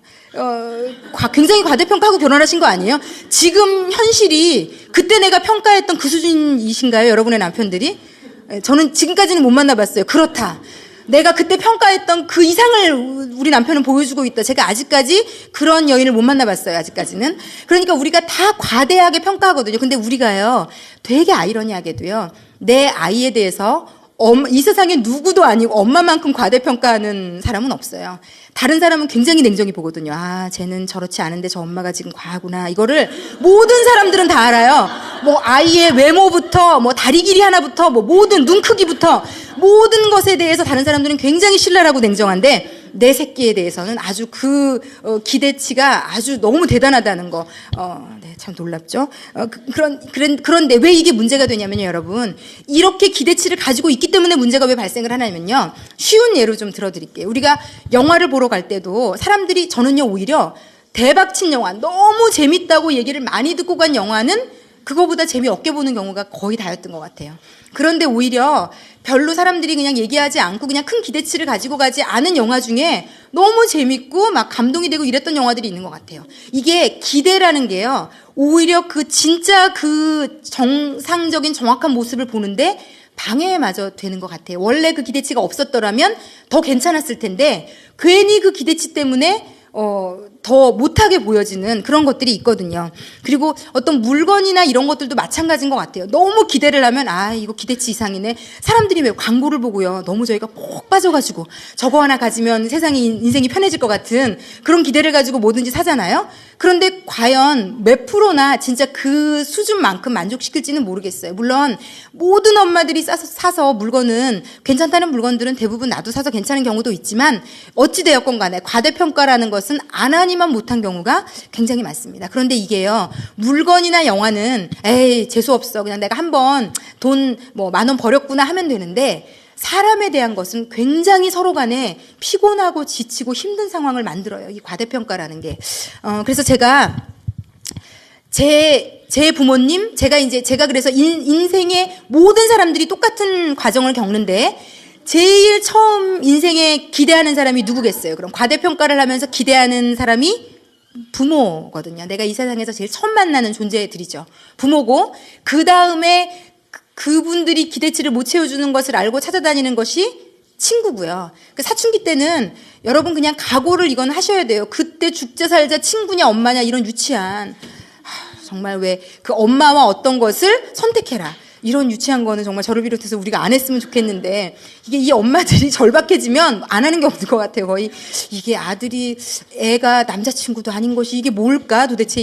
굉장히 과대평가하고 결혼하신 거 아니에요? 지금 현실이 그때 내가 평가했던 그 수준이신가요, 여러분의 남편들이? 저는 지금까지는 못 만나봤어요. 그렇다. 내가 그때 평가했던 그 이상을 우리 남편은 보여주고 있다. 제가 아직까지 그런 여인을 못 만나봤어요, 아직까지는. 그러니까 우리가 다 과대하게 평가하거든요. 근데 우리가요, 되게 아이러니하게도요, 내 아이에 대해서 이 세상에 누구도 아니고 엄마만큼 과대평가하는 사람은 없어요. 다른 사람은 굉장히 냉정히 보거든요. 아, 쟤는 저렇지 않은데 저 엄마가 지금 과하구나. 이거를 모든 사람들은 다 알아요. 뭐 아이의 외모부터 뭐 다리 길이 하나부터 뭐 모든 눈 크기부터 모든 것에 대해서 다른 사람들은 굉장히 신랄하고 냉정한데 내 새끼에 대해서는 아주 기대치가 아주 너무 대단하다는 거. 네, 참 놀랍죠? 그런데 왜 이게 문제가 되냐면요, 여러분. 이렇게 기대치를 가지고 있기 때문에 문제가 왜 발생을 하냐면요. 쉬운 예로 좀 들어드릴게요. 우리가 영화를 보러 갈 때도 사람들이, 저는요, 오히려 대박친 영화, 너무 재밌다고 얘기를 많이 듣고 간 영화는 그거보다 재미없게 보는 경우가 거의 다였던 것 같아요. 그런데 오히려 별로 사람들이 그냥 얘기하지 않고 그냥 큰 기대치를 가지고 가지 않은 영화 중에 너무 재밌고 막 감동이 되고 이랬던 영화들이 있는 것 같아요. 이게 기대라는 게요, 오히려 진짜 정상적인 정확한 모습을 보는데 방해마저 되는 것 같아요. 원래 그 기대치가 없었더라면 더 괜찮았을 텐데 괜히 그 기대치 때문에 더 못하게 보여지는 그런 것들이 있거든요. 그리고 어떤 물건이나 이런 것들도 마찬가지인 것 같아요. 너무 기대를 하면 이거 기대치 이상이네. 사람들이 왜 광고를 보고요, 너무 저희가 꼭 빠져가지고 저거 하나 가지면 인생이 편해질 것 같은 그런 기대를 가지고 뭐든지 사잖아요. 그런데 과연 몇 프로나 진짜 그 수준만큼 만족시킬지는 모르겠어요. 물론 모든 엄마들이 사서 물건은, 괜찮다는 물건들은 대부분 나도 사서 괜찮은 경우도 있지만 어찌되었건 간에 과대평가라는 것은 안 하니만 못한 경우가 굉장히 많습니다. 그런데 이게요, 물건이나 영화는 에이 재수없어, 그냥 내가 한번 돈 뭐 10,000원 버렸구나 하면 되는데, 사람에 대한 것은 굉장히 서로 간에 피곤하고 지치고 힘든 상황을 만들어요, 이 과대평가라는 게. 그래서 제가 제 부모님, 제가 그래서 인생의 모든 사람들이 똑같은 과정을 겪는데 제일 처음 인생에 기대하는 사람이 누구겠어요? 그럼 과대평가를 하면서 기대하는 사람이 부모거든요. 내가 이 세상에서 제일 처음 만나는 존재들이죠. 부모고, 그 다음에 그분들이 기대치를 못 채워주는 것을 알고 찾아다니는 것이 친구고요. 그 사춘기 때는 여러분 그냥 각오를 이건 하셔야 돼요. 그때 죽자 살자 친구냐 엄마냐 이런 유치한, 정말 왜 그 엄마와 어떤 것을 선택해라, 이런 유치한 거는 정말 저를 비롯해서 우리가 안 했으면 좋겠는데, 이게 이 엄마들이 절박해지면 안 하는 게 없는 것 같아요. 거의 이게 애가 남자친구도 아닌 것이 이게 뭘까 도대체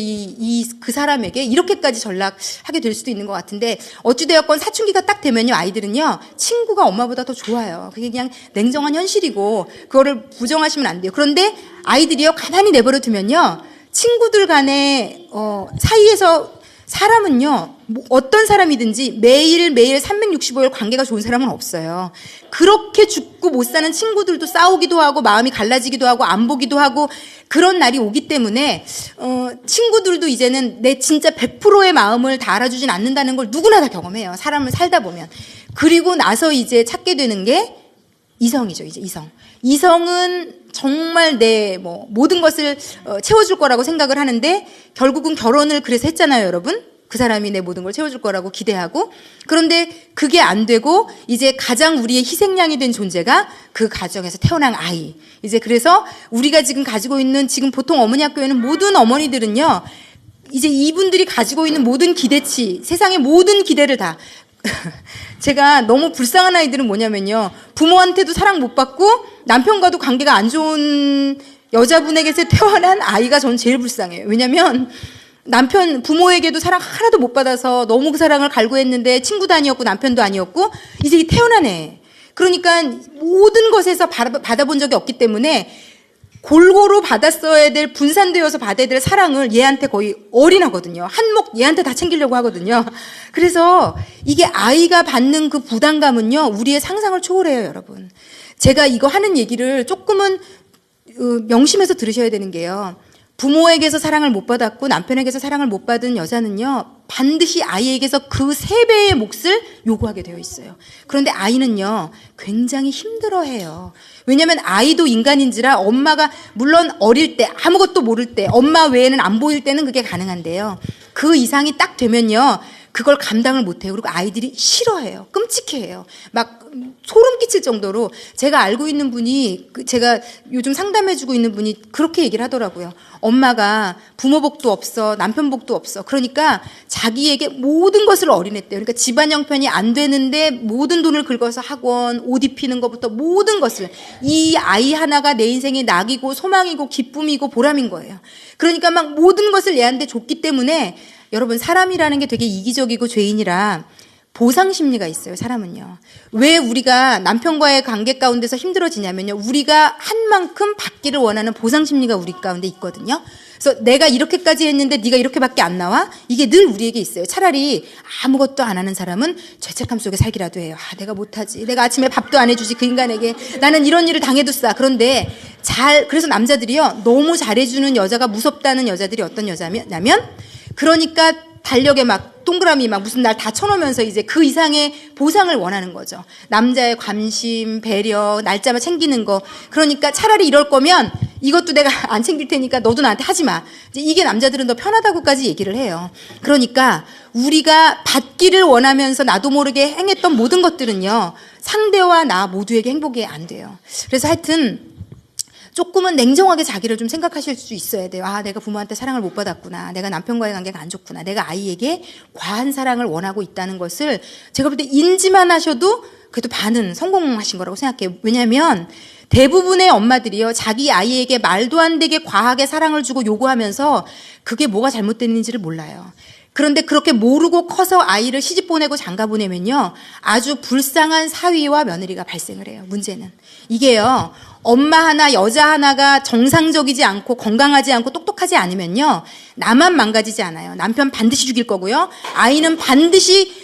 그 사람에게 이렇게까지 전락하게 될 수도 있는 것 같은데, 어찌되었건 사춘기가 딱 되면요, 아이들은요 친구가 엄마보다 더 좋아요. 그게 그냥 냉정한 현실이고 그거를 부정하시면 안 돼요. 그런데 아이들이요 가만히 내버려 두면요, 친구들 간의 사이에서 사람은요, 어떤 사람이든지 매일매일 365일 관계가 좋은 사람은 없어요. 그렇게 죽고 못 사는 친구들도 싸우기도 하고 마음이 갈라지기도 하고 안 보기도 하고 그런 날이 오기 때문에 친구들도 이제는 내 진짜 100%의 마음을 다 알아주진 않는다는 걸 누구나 다 경험해요, 사람을 살다 보면. 그리고 나서 이제 찾게 되는 게 이성이죠. 이제 이성은 정말 내 모든 것을 채워줄 거라고 생각을 하는데, 결국은 결혼을 그래서 했잖아요, 여러분. 그 사람이 내 모든 걸 채워줄 거라고 기대하고. 그런데 그게 안 되고 이제 가장 우리의 희생양이 된 존재가 그 가정에서 태어난 아이. 이제 그래서 우리가 지금 가지고 있는, 지금 보통 어머니 학교에는 모든 어머니들은요, 이제 이분들이 가지고 있는 모든 기대치, 세상의 모든 기대를 다 제가 너무 불쌍한 아이들은 뭐냐면요, 부모한테도 사랑 못 받고 남편과도 관계가 안 좋은 여자분에게서 태어난 아이가 저는 제일 불쌍해요. 왜냐면 부모에게도 사랑 하나도 못 받아서 너무 그 사랑을 갈구했는데 친구도 아니었고 남편도 아니었고 이제 태어난 애. 그러니까 모든 것에서 받아본 적이 없기 때문에 골고루 받았어야 될, 분산되어서 받아야 될 사랑을 얘한테 거의 올인하거든요. 한몫 얘한테 다 챙기려고 하거든요. 그래서 이게 아이가 받는 그 부담감은요, 우리의 상상을 초월해요, 여러분. 제가 이거 하는 얘기를 조금은 명심해서 들으셔야 되는 게요, 부모에게서 사랑을 못 받았고 남편에게서 사랑을 못 받은 여자는요, 반드시 아이에게서 그 3배의 몫을 요구하게 되어 있어요. 그런데 아이는요, 굉장히 힘들어해요. 왜냐하면 아이도 인간인지라, 엄마가 물론 어릴 때 아무것도 모를 때 엄마 외에는 안 보일 때는 그게 가능한데요, 그 이상이 딱 되면요 그걸 감당을 못해요. 그리고 아이들이 싫어해요. 끔찍해해요. 막 소름 끼칠 정도로. 제가 알고 있는 분이, 제가 요즘 상담해주고 있는 분이 그렇게 얘기를 하더라고요. 엄마가 부모 복도 없어, 남편 복도 없어. 그러니까 자기에게 모든 것을 올인했대요. 그러니까 집안 형편이 안 되는데 모든 돈을 긁어서 학원, 옷 입히는 것부터 모든 것을, 이 아이 하나가 내 인생의 낙이고 소망이고 기쁨이고 보람인 거예요. 그러니까 막 모든 것을 얘한테 줬기 때문에, 여러분, 사람이라는 게 되게 이기적이고 죄인이라 보상 심리가 있어요, 사람은요. 왜 우리가 남편과의 관계 가운데서 힘들어지냐면요, 우리가 한 만큼 받기를 원하는 보상 심리가 우리 가운데 있거든요. 그래서 내가 이렇게까지 했는데 네가 이렇게밖에 안 나와? 이게 늘 우리에게 있어요. 차라리 아무것도 안 하는 사람은 죄책감 속에 살기라도 해요. 내가 못하지. 내가 아침에 밥도 안 해주지, 그 인간에게. 나는 이런 일을 당해도 싸. 그런데 그래서 남자들이요, 너무 잘해주는 여자가 무섭다는 여자들이 어떤 여자냐면, 그러니까 달력에 막 동그라미 막 무슨 날 다 쳐놓으면서 이제 그 이상의 보상을 원하는 거죠. 남자의 관심, 배려, 날짜만 챙기는 거. 그러니까 차라리 이럴 거면 이것도 내가 안 챙길 테니까 너도 나한테 하지 마. 이제 이게 남자들은 더 편하다고까지 얘기를 해요. 그러니까 우리가 받기를 원하면서 나도 모르게 행했던 모든 것들은요, 상대와 나 모두에게 행복이 안 돼요. 그래서 하여튼 조금은 냉정하게 자기를 좀 생각하실 수 있어야 돼요. 내가 부모한테 사랑을 못 받았구나. 내가 남편과의 관계가 안 좋구나. 내가 아이에게 과한 사랑을 원하고 있다는 것을 제가 볼 때 인지만 하셔도 그래도 반은 성공하신 거라고 생각해요. 왜냐하면 대부분의 엄마들이요, 자기 아이에게 말도 안 되게 과하게 사랑을 주고 요구하면서 그게 뭐가 잘못됐는지를 몰라요. 그런데 그렇게 모르고 커서 아이를 시집 보내고 장가 보내면요, 아주 불쌍한 사위와 며느리가 발생을 해요. 문제는 이게요, 엄마 하나, 여자 하나가 정상적이지 않고 건강하지 않고 똑똑하지 않으면요, 나만 망가지지 않아요. 남편 반드시 죽일 거고요, 아이는 반드시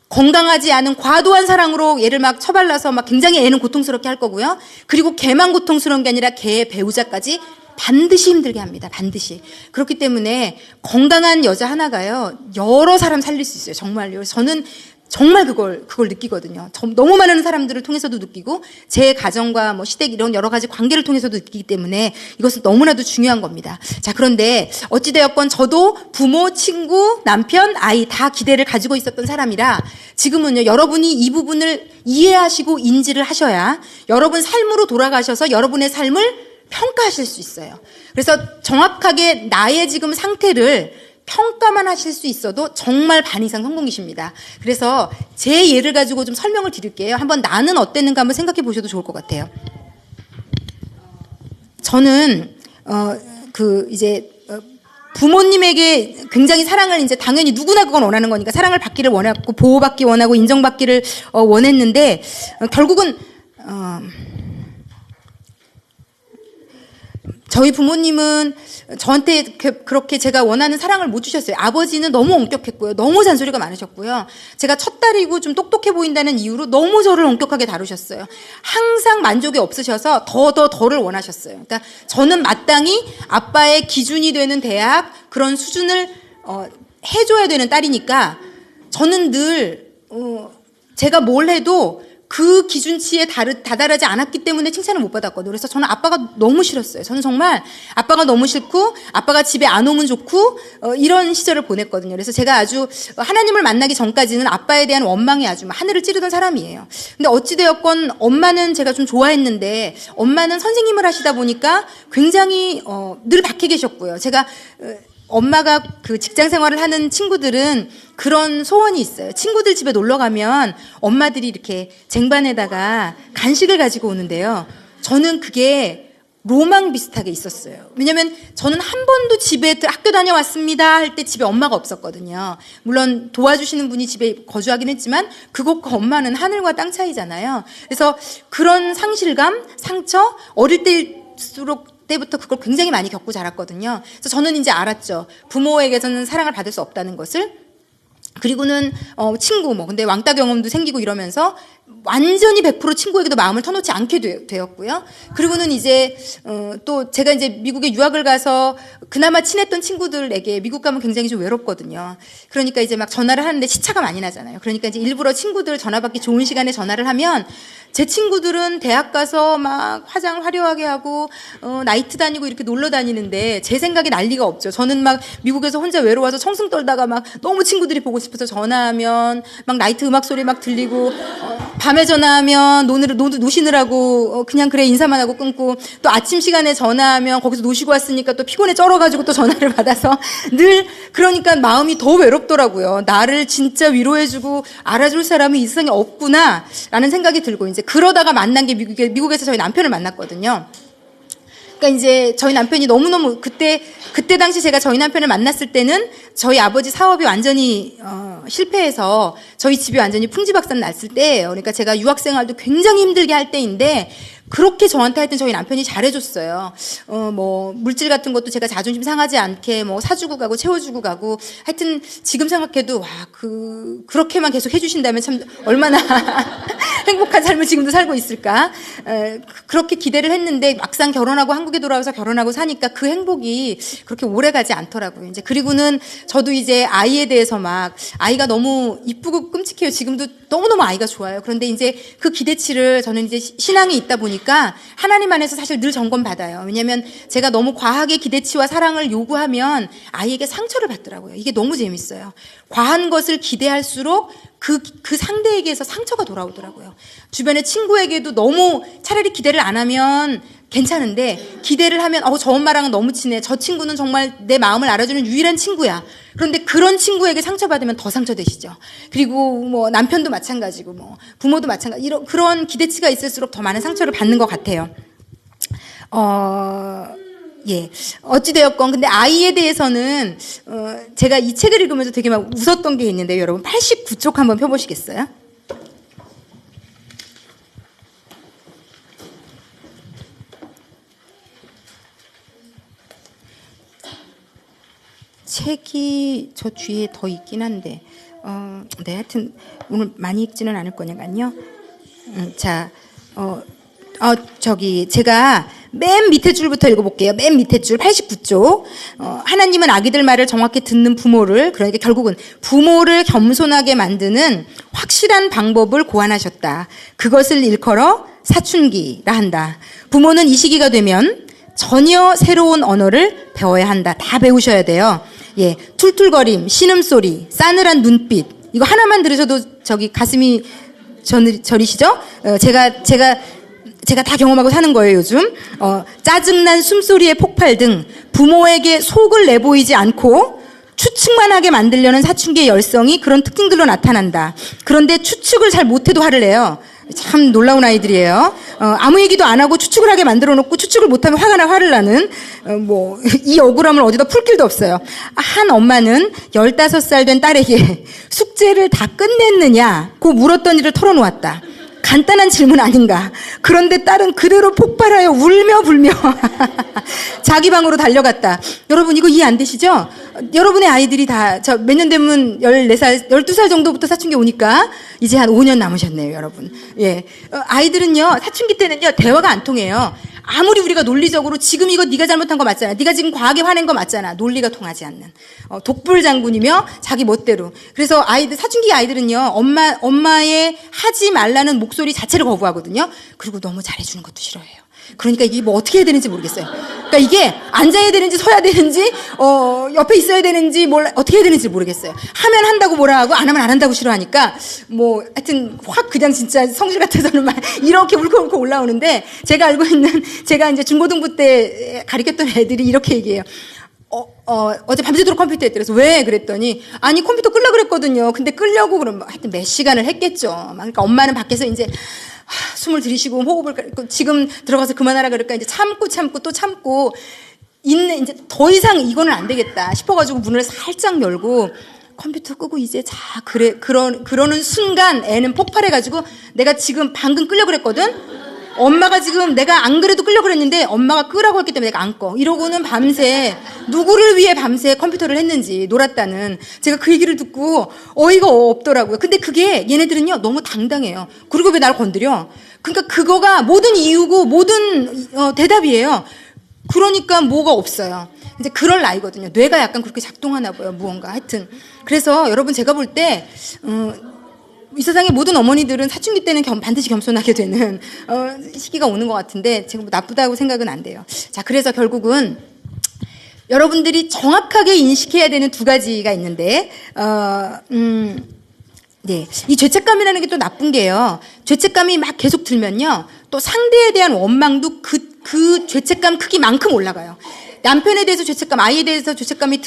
건강하지 않은 과도한 사랑으로 얘를 막 처발라서 막 굉장히 애는 고통스럽게 할 거고요, 그리고 걔만 고통스러운 게 아니라 걔의 배우자까지 반드시 힘들게 합니다. 반드시. 그렇기 때문에 건강한 여자 하나가요, 여러 사람 살릴 수 있어요. 정말요. 저는 정말 그걸 느끼거든요. 너무 많은 사람들을 통해서도 느끼고, 제 가정과 뭐 시댁 이런 여러 가지 관계를 통해서도 느끼기 때문에 이것은 너무나도 중요한 겁니다. 자, 그런데 어찌되었건 저도 부모, 친구, 남편, 아이 다 기대를 가지고 있었던 사람이라, 지금은요, 여러분이 이 부분을 이해하시고 인지를 하셔야 여러분 삶으로 돌아가셔서 여러분의 삶을 평가하실 수 있어요. 그래서 정확하게 나의 지금 상태를 평가만 하실 수 있어도 정말 반 이상 성공이십니다. 그래서 제 예를 가지고 좀 설명을 드릴게요. 한번 나는 어땠는가 한번 생각해 보셔도 좋을 것 같아요. 저는 부모님에게 굉장히 사랑을, 이제 당연히 누구나 그건 원하는 거니까 사랑을 받기를 원했고, 보호받기 원하고, 인정받기를 원했는데, 결국은 저희 부모님은 저한테 그렇게 제가 원하는 사랑을 못 주셨어요. 아버지는 너무 엄격했고요, 너무 잔소리가 많으셨고요, 제가 첫 딸이고 좀 똑똑해 보인다는 이유로 너무 저를 엄격하게 다루셨어요. 항상 만족이 없으셔서 더를 원하셨어요. 그러니까 저는 마땅히 아빠의 기준이 되는 대학 그런 수준을 해줘야 되는 딸이니까, 저는 늘 제가 뭘 해도 그 기준치에 다다르지 않았기 때문에 칭찬을 못 받았거든요. 그래서 저는 아빠가 너무 싫었어요. 저는 정말 아빠가 너무 싫고, 아빠가 집에 안 오면 좋고, 이런 시절을 보냈거든요. 그래서 제가 아주 하나님을 만나기 전까지는 아빠에 대한 원망이 아주 하늘을 찌르던 사람이에요. 근데 어찌되었건 엄마는 제가 좀 좋아했는데, 엄마는 선생님을 하시다 보니까 굉장히 늘 밖에 계셨고요. 제가 엄마가 그 직장 생활을 하는 친구들은 그런 소원이 있어요. 친구들 집에 놀러 가면 엄마들이 이렇게 쟁반에다가 간식을 가지고 오는데요, 저는 그게 로망 비슷하게 있었어요. 왜냐면 저는 한 번도 집에 학교 다녀왔습니다 할 때 집에 엄마가 없었거든요. 물론 도와주시는 분이 집에 거주하긴 했지만 그것과 엄마는 하늘과 땅 차이잖아요. 그래서 그런 상실감, 상처, 어릴 때부터 그걸 굉장히 많이 겪고 자랐거든요. 그래서 저는 이제 알았죠. 부모에게서는 사랑을 받을 수 없다는 것을. 그리고는 친구 근데 왕따 경험도 생기고 이러면서 완전히 100% 친구에게도 마음을 터놓지 않게 되었고요. 그리고는 이제 또 제가 이제 미국에 유학을 가서 그나마 친했던 친구들에게 미국 가면 굉장히 좀 외롭거든요. 그러니까 이제 막 전화를 하는데 시차가 많이 나잖아요. 그러니까 이제 일부러 친구들 전화 받기 좋은 시간에 전화를 하면 제 친구들은 대학 가서 막 화장 화려하게 하고 나이트 다니고 이렇게 놀러 다니는데 제 생각에 난리가 없죠. 저는 막 미국에서 혼자 외로워서 청승 떨다가 막 너무 친구들이 보고 싶어서 전화하면 막 나이트 음악 소리 막 들리고 밤에 전화하면 노시느라고 그냥 그래 인사만 하고 끊고 또 아침 시간에 전화하면 거기서 노시고 왔으니까 또 피곤해 쩔어가지고 또 전화를 받아서 늘 그러니까 마음이 더 외롭더라고요. 나를 진짜 위로해주고 알아줄 사람이 이 세상에 없구나라는 생각이 들고 이제 그러다가 만난 게 미국에서 저희 남편을 만났거든요. 그러니까 이제 저희 남편이 너무너무 그때 당시 제가 저희 남편을 만났을 때는 저희 아버지 사업이 완전히 실패해서 저희 집이 완전히 풍지박산 났을 때예요. 그러니까 제가 유학 생활도 굉장히 힘들게 할 때인데 그렇게 저한테 하여튼 저희 남편이 잘해줬어요. 뭐 물질 같은 것도 제가 자존심 상하지 않게 뭐 사주고 가고 채워주고 가고 하여튼 지금 생각해도 와 그렇게만 계속 해주신다면 참 얼마나 행복한 삶을 지금도 살고 있을까. 그렇게 기대를 했는데 막상 결혼하고 한국에 돌아와서 결혼하고 사니까 그 행복이 그렇게 오래 가지 않더라고요. 이제 그리고는 저도 이제 아이에 대해서 막 아이가 너무 이쁘고 끔찍해요. 지금도 너무너무 아이가 좋아요. 그런데 이제 그 기대치를 저는 이제 신앙이 있다 보니까 하나님 안에서 사실 늘 점검받아요. 왜냐하면 제가 너무 과하게 기대치와 사랑을 요구하면 아이에게 상처를 받더라고요. 이게 너무 재밌어요. 과한 것을 기대할수록 그 상대에게서 상처가 돌아오더라고요. 주변의 친구에게도 너무 차라리 기대를 안 하면 괜찮은데 기대를 하면 저 엄마랑은 너무 친해. 저 친구는 정말 내 마음을 알아주는 유일한 친구야. 그런데 그런 친구에게 상처받으면 더 상처되시죠. 그리고 뭐 남편도 마찬가지고 뭐 부모도 마찬가지. 그런 기대치가 있을수록 더 많은 상처를 받는 것 같아요. 예. 어찌되었건, 근데 아이에 대해서는, 제가 이 책을 읽으면서 되게 막 웃었던 게 있는데요. 여러분, 89쪽 한번 펴보시겠어요? 책이 저 뒤에 더 있긴 한데, 네, 하여튼, 오늘 많이 읽지는 않을 거니까요. 자, 제가 맨 밑에 줄부터 읽어볼게요. 맨 밑에 줄 89쪽. 하나님은 아기들 말을 정확히 듣는 부모를, 그러니까 결국은 부모를 겸손하게 만드는 확실한 방법을 고안하셨다. 그것을 일컬어 사춘기라 한다. 부모는 이 시기가 되면 전혀 새로운 언어를 배워야 한다. 다 배우셔야 돼요. 예, 툴툴거림, 신음소리, 싸늘한 눈빛. 이거 하나만 들으셔도 가슴이 저리시죠? 제가 다 경험하고 사는 거예요, 요즘. 짜증난 숨소리의 폭발 등 부모에게 속을 내보이지 않고 추측만 하게 만들려는 사춘기의 열성이 그런 특징들로 나타난다. 그런데 추측을 잘 못해도 화를 내요. 참 놀라운 아이들이에요. 아무 얘기도 안 하고 추측을 하게 만들어 놓고 추측을 못하면 화가 나 화를 나는, 이 억울함을 어디다 풀 길도 없어요. 한 엄마는 15살 된 딸에게 숙제를 다 끝냈느냐고 물었던 일을 털어놓았다. 간단한 질문 아닌가. 그런데 딸은 그대로 폭발하여 울며 불며 자기 방으로 달려갔다. 여러분 이거 이해 안 되시죠? 여러분의 아이들이 다 몇 년 되면 14살, 12살 정도부터 사춘기 오니까 이제 한 5년 남으셨네요, 여러분. 예. 아이들은요, 사춘기 때는요, 대화가 안 통해요. 아무리 우리가 논리적으로 지금 이거 네가 잘못한 거 맞잖아. 네가 지금 과하게 화낸 거 맞잖아. 논리가 통하지 않는. 독불장군이며 자기 멋대로. 그래서 사춘기 아이들은요, 엄마의 하지 말라는 목소리 자체를 거부하거든요. 그리고 너무 잘해주는 것도 싫어해요. 그러니까 이게 뭐 어떻게 해야 되는지 모르겠어요. 그러니까 이게 앉아야 되는지 서야 되는지, 옆에 있어야 되는지 어떻게 해야 되는지 모르겠어요. 하면 한다고 뭐라 하고 안 하면 안 한다고 싫어하니까 하여튼 확 그냥 진짜 성질 같아서는 막 이렇게 울컥울컥 올라오는데 제가 알고 있는 제가 이제 중고등부 때 가르쳤던 애들이 이렇게 얘기해요. 어제 밤새도록 컴퓨터 했대. 그래서 왜? 그랬더니, 아니, 컴퓨터 끌려고 그랬거든요. 근데 끌려고 그러면 하여튼 몇 시간을 했겠죠. 그러니까 엄마는 밖에서 이제, 숨을 들이쉬고 호흡을, 지금 들어가서 그만하라 그럴까 이제 참고 또 참고, 이제 더 이상 이거는 안 되겠다 싶어가지고 문을 살짝 열고, 컴퓨터 끄고 이제 그러는 순간 애는 폭발해가지고, 내가 지금 방금 끌려고 그랬거든? 엄마가 지금 내가 안 그래도 끄려고 그랬는데 엄마가 끄라고 했기 때문에 내가 안 꺼. 이러고는 밤새 누구를 위해 밤새 컴퓨터를 했는지 놀았다는 제가 그 얘기를 듣고 어이가 없더라고요. 근데 그게 얘네들은요 너무 당당해요. 그리고 왜 날 건드려? 그러니까 그거가 모든 이유고 모든 대답이에요. 그러니까 뭐가 없어요. 이제 그럴 나이거든요. 뇌가 약간 그렇게 작동하나 봐요. 무언가 하여튼. 그래서 여러분 제가 볼 때 이 세상의 모든 어머니들은 사춘기 때는 반드시 겸손하게 되는 시기가 오는 것 같은데 제가 뭐 나쁘다고 생각은 안 돼요. 자, 그래서 결국은 여러분들이 정확하게 인식해야 되는 두 가지가 있는데 네, 이 죄책감이라는 게 또 나쁜 게요. 죄책감이 막 계속 들면요, 또 상대에 대한 원망도 그 죄책감 크기만큼 올라가요. 남편에 대해서 죄책감, 아이에 대해서 죄책감이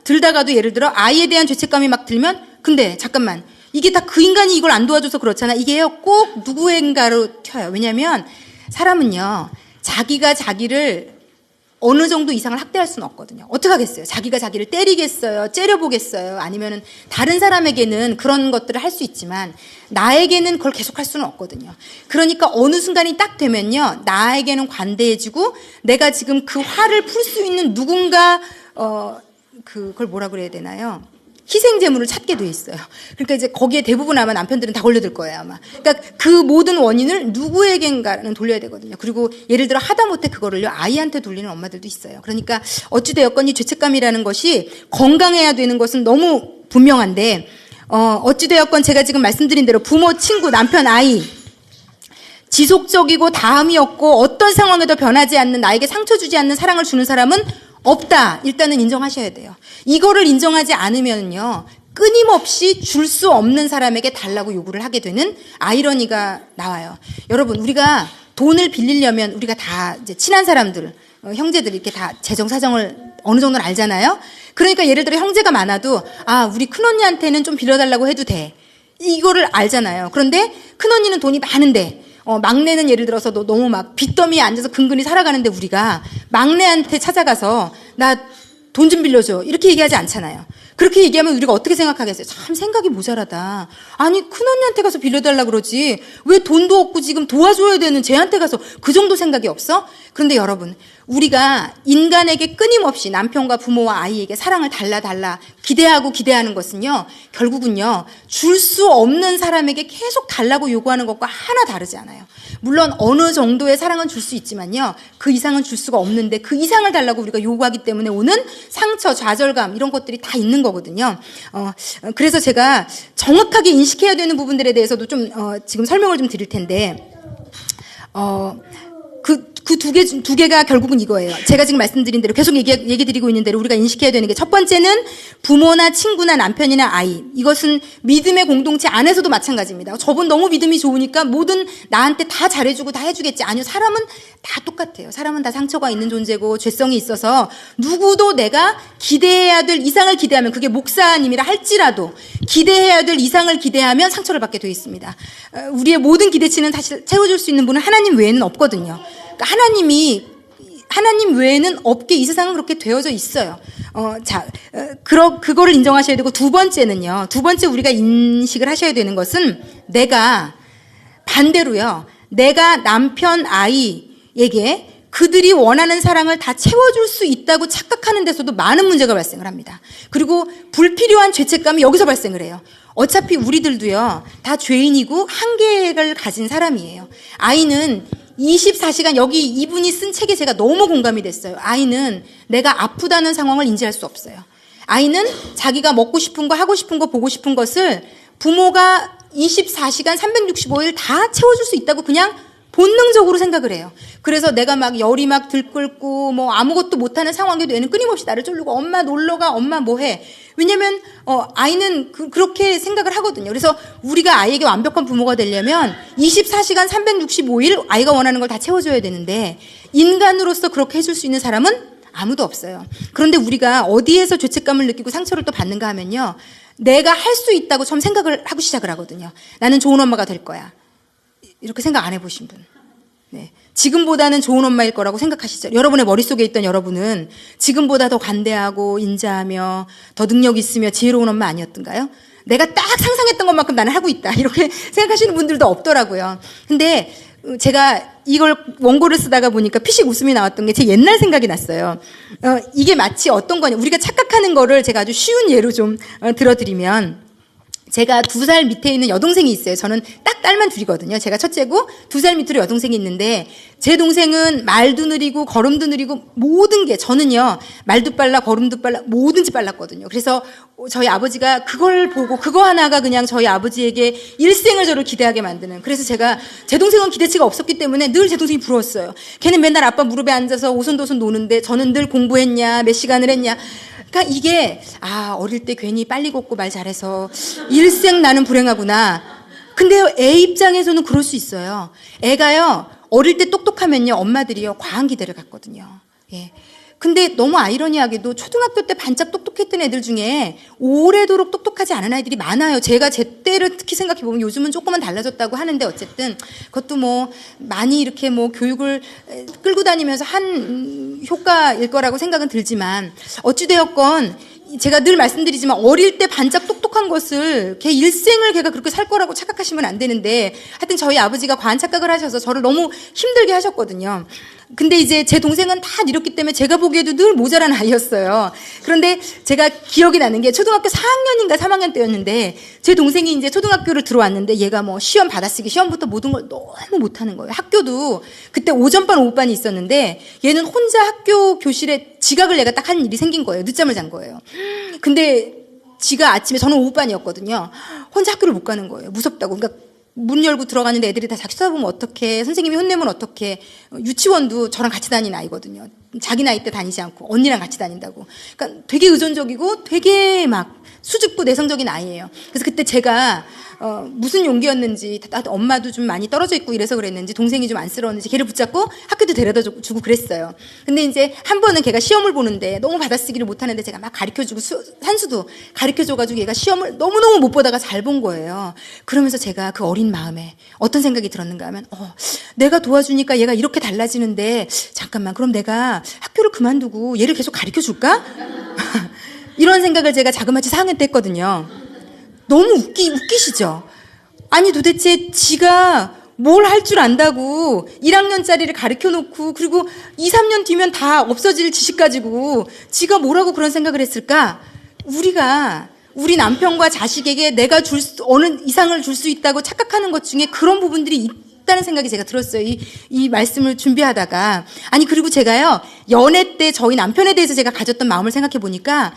들다가도 예를 들어 아이에 대한 죄책감이 막 들면, 근데 잠깐만, 이게 다 그 인간이 이걸 안 도와줘서 그렇잖아. 이게요 꼭 누구인가로 튀어요. 왜냐하면 사람은요 자기가 자기를 어느 정도 이상을 학대할 수는 없거든요. 어떻게 하겠어요? 자기가 자기를 때리겠어요? 째려보겠어요? 아니면은 다른 사람에게는 그런 것들을 할 수 있지만 나에게는 그걸 계속할 수는 없거든요. 그러니까 어느 순간이 딱 되면요 나에게는 관대해지고 내가 지금 그 화를 풀 수 있는 누군가 그걸 뭐라 그래야 되나요? 희생제물을 찾게 돼 있어요. 그러니까 이제 거기에 대부분 아마 남편들은 다 걸려들 거예요, 아마. 그러니까 그 모든 원인을 누구에겐가는 돌려야 되거든요. 그리고 예를 들어 하다못해 그거를요, 아이한테 돌리는 엄마들도 있어요. 그러니까 어찌되었건 이 죄책감이라는 것이 건강해야 되는 것은 너무 분명한데, 어찌되었건 제가 지금 말씀드린 대로 부모, 친구, 남편, 아이, 지속적이고 다함이 없고 어떤 상황에도 변하지 않는, 나에게 상처 주지 않는 사랑을 주는 사람은 없다. 일단은 인정하셔야 돼요. 이거를 인정하지 않으면요 끊임없이 줄 수 없는 사람에게 달라고 요구를 하게 되는 아이러니가 나와요. 여러분, 우리가 돈을 빌리려면 우리가 다 이제 친한 사람들, 형제들 이렇게 다 재정 사정을 어느 정도는 알잖아요. 그러니까 예를 들어 형제가 많아도 우리 큰언니한테는 좀 빌려달라고 해도 돼. 이거를 알잖아요. 그런데 큰언니는 돈이 많은데 막내는 예를 들어서 너무 막 빚더미에 앉아서 근근히 살아가는데 우리가 막내한테 찾아가서 나 돈 좀 빌려줘 이렇게 얘기하지 않잖아요. 그렇게 얘기하면 우리가 어떻게 생각하겠어요? 참 생각이 모자라다. 아니 큰언니한테 가서 빌려달라 그러지 왜 돈도 없고 지금 도와줘야 되는 쟤한테 가서 그 정도 생각이 없어? 그런데 여러분, 우리가 인간에게 끊임없이 남편과 부모와 아이에게 사랑을 달라 기대하고 기대하는 것은요 결국은요 줄 수 없는 사람에게 계속 달라고 요구하는 것과 하나 다르지 않아요. 물론 어느 정도의 사랑은 줄 수 있지만요 그 이상은 줄 수가 없는데 그 이상을 달라고 우리가 요구하기 때문에 오는 상처, 좌절감 이런 것들이 다 있는 거거든요. 그래서 제가 정확하게 인식해야 되는 부분들에 대해서도 좀 지금 설명을 좀 드릴 텐데 그 두 개가 결국은 이거예요. 제가 지금 말씀드린 대로 계속 얘기 드리고 있는 대로 우리가 인식해야 되는 게 첫 번째는 부모나 친구나 남편이나 아이. 이것은 믿음의 공동체 안에서도 마찬가지입니다. 저분 너무 믿음이 좋으니까 뭐든 나한테 다 잘해주고 다 해주겠지. 아니요. 사람은 다 똑같아요. 사람은 다 상처가 있는 존재고 죄성이 있어서 누구도 내가 기대해야 될 이상을 기대하면 그게 목사님이라 할지라도 기대해야 될 이상을 기대하면 상처를 받게 되어 있습니다. 우리의 모든 기대치는 사실 채워줄 수 있는 분은 하나님 외에는 없거든요. 하나님 외에는 없게 이 세상은 그렇게 되어져 있어요. 그거를 인정하셔야 되고 두 번째 우리가 인식을 하셔야 되는 것은 반대로요. 내가 남편, 아이에게 그들이 원하는 사랑을 다 채워줄 수 있다고 착각하는 데서도 많은 문제가 발생을 합니다. 그리고 불필요한 죄책감이 여기서 발생을 해요. 어차피 우리들도요, 다 죄인이고 한계를 가진 사람이에요. 아이는 24시간 여기 이분이 쓴 책에 제가 너무 공감이 됐어요. 아이는 내가 아프다는 상황을 인지할 수 없어요. 아이는 자기가 먹고 싶은 거, 하고 싶은 거, 보고 싶은 것을 부모가 24시간 365일 다 채워줄 수 있다고 그냥 본능적으로 생각을 해요. 그래서 내가 막 열이 막 들끓고 뭐 아무것도 못하는 상황에도 애는 끊임없이 나를 쫄르고 엄마 놀러가, 엄마 뭐해. 왜냐면 아이는 그렇게 생각을 하거든요. 그래서 우리가 아이에게 완벽한 부모가 되려면 24시간 365일 아이가 원하는 걸 다 채워줘야 되는데 인간으로서 그렇게 해줄 수 있는 사람은 아무도 없어요. 그런데 우리가 어디에서 죄책감을 느끼고 상처를 또 받는가 하면요, 내가 할 수 있다고 처음 생각을 하고 시작을 하거든요. 나는 좋은 엄마가 될 거야. 이렇게 생각 안 해보신 분. 네. 지금보다는 좋은 엄마일 거라고 생각하시죠? 여러분의 머릿속에 있던 여러분은 지금보다 더 관대하고 인자하며 더 능력 있으며 지혜로운 엄마 아니었던가요? 내가 딱 상상했던 것만큼 나는 하고 있다. 이렇게 생각하시는 분들도 없더라고요. 근데 제가 이걸 원고를 쓰다가 보니까 피식 웃음이 나왔던 게 제 옛날 생각이 났어요. 이게 마치 어떤 거냐. 우리가 착각하는 거를 제가 아주 쉬운 예로 좀 들어드리면, 제가 2살 밑에 있는 여동생이 있어요. 저는 딱 딸만 둘이거든요. 제가 첫째고 2살 밑으로 여동생이 있는데, 제 동생은 말도 느리고 걸음도 느리고 모든 게, 저는요 말도 빨라 걸음도 빨라 뭐든지 빨랐거든요. 그래서 저희 아버지가 그걸 보고 그거 하나가 그냥 저희 아버지에게 일생을 저를 기대하게 만드는, 그래서 제가, 제 동생은 기대치가 없었기 때문에 늘 제 동생이 부러웠어요. 걔는 맨날 아빠 무릎에 앉아서 오손도손 노는데 저는 늘 공부했냐 몇 시간을 했냐. 그러니까 이게 어릴 때 괜히 빨리 걷고 말 잘해서 일생 나는 불행하구나. 근데요, 애 입장에서는 그럴 수 있어요. 애가요 어릴 때 똑똑하면요 엄마들이요 과한 기대를 갖거든요. 예. 근데 너무 아이러니하게도 초등학교 때 반짝 똑똑했던 애들 중에 오래도록 똑똑하지 않은 아이들이 많아요. 제가 제 때를 특히 생각해 보면 요즘은 조금은 달라졌다고 하는데, 어쨌든 그것도 뭐 많이 이렇게 뭐 교육을 끌고 다니면서 한 효과일 거라고 생각은 들지만, 어찌되었건 제가 늘 말씀드리지만 어릴 때 반짝 똑똑한 것을 걔 일생을 걔가 그렇게 살 거라고 착각하시면 안 되는데, 하여튼 저희 아버지가 과한 착각을 하셔서 저를 너무 힘들게 하셨거든요. 근데 이제 제 동생은 다 이렇기 때문에 제가 보기에도 늘 모자란 아이였어요. 그런데 제가 기억이 나는 게 초등학교 4학년인가 3학년 때였는데, 제 동생이 이제 초등학교를 들어왔는데 얘가 뭐 시험 받아쓰기, 시험부터 모든 걸 너무 못하는 거예요. 학교도 그때 오전반 오후반이 있었는데 얘는 혼자 학교 교실에 지각을 내가 딱 한 일이 생긴 거예요. 늦잠을 잔 거예요. 근데 지가 아침에, 저는 오후반이었거든요. 혼자 학교를 못 가는 거예요. 무섭다고. 그러니까 문 열고 들어가는데 애들이 다 자기 쳐다보면 어떡해, 선생님이 혼내면 어떡해. 유치원도 저랑 같이 다니는 아이거든요. 자기 나이 때 다니지 않고 언니랑 같이 다닌다고. 그러니까 되게 의존적이고 되게 막 수줍고 내성적인 아이예요. 그래서 그때 제가 무슨 용기였는지, 엄마도 좀 많이 떨어져 있고 이래서 그랬는지, 동생이 좀 안쓰러웠는지 걔를 붙잡고 학교도 데려다 주고 그랬어요. 근데 이제 한 번은 걔가 시험을 보는데 너무 받아쓰기를 못하는데 제가 막 가르쳐주고 산수도 가르쳐줘가지고 얘가 시험을 너무너무 못 보다가 잘 본 거예요. 그러면서 제가 그 어린 마음에 어떤 생각이 들었는가 하면, 내가 도와주니까 얘가 이렇게 달라지는데, 잠깐만, 그럼 내가 학교를 그만두고 얘를 계속 가르쳐줄까? 이런 생각을 제가 자그마치 4학년 때 했거든요. 너무 웃기시죠? 아니 도대체 지가 뭘 할 줄 안다고 1학년짜리를 가르쳐놓고, 그리고 2, 3년 뒤면 다 없어질 지식 가지고 지가 뭐라고 그런 생각을 했을까? 우리 남편과 자식에게 내가 어느 이상을 줄 수 있다고 착각하는 것 중에 그런 부분들이 있다는 생각이 제가 들었어요. 이 말씀을 준비하다가. 아니, 그리고 제가요 연애 때 저희 남편에 대해서 제가 가졌던 마음을 생각해 보니까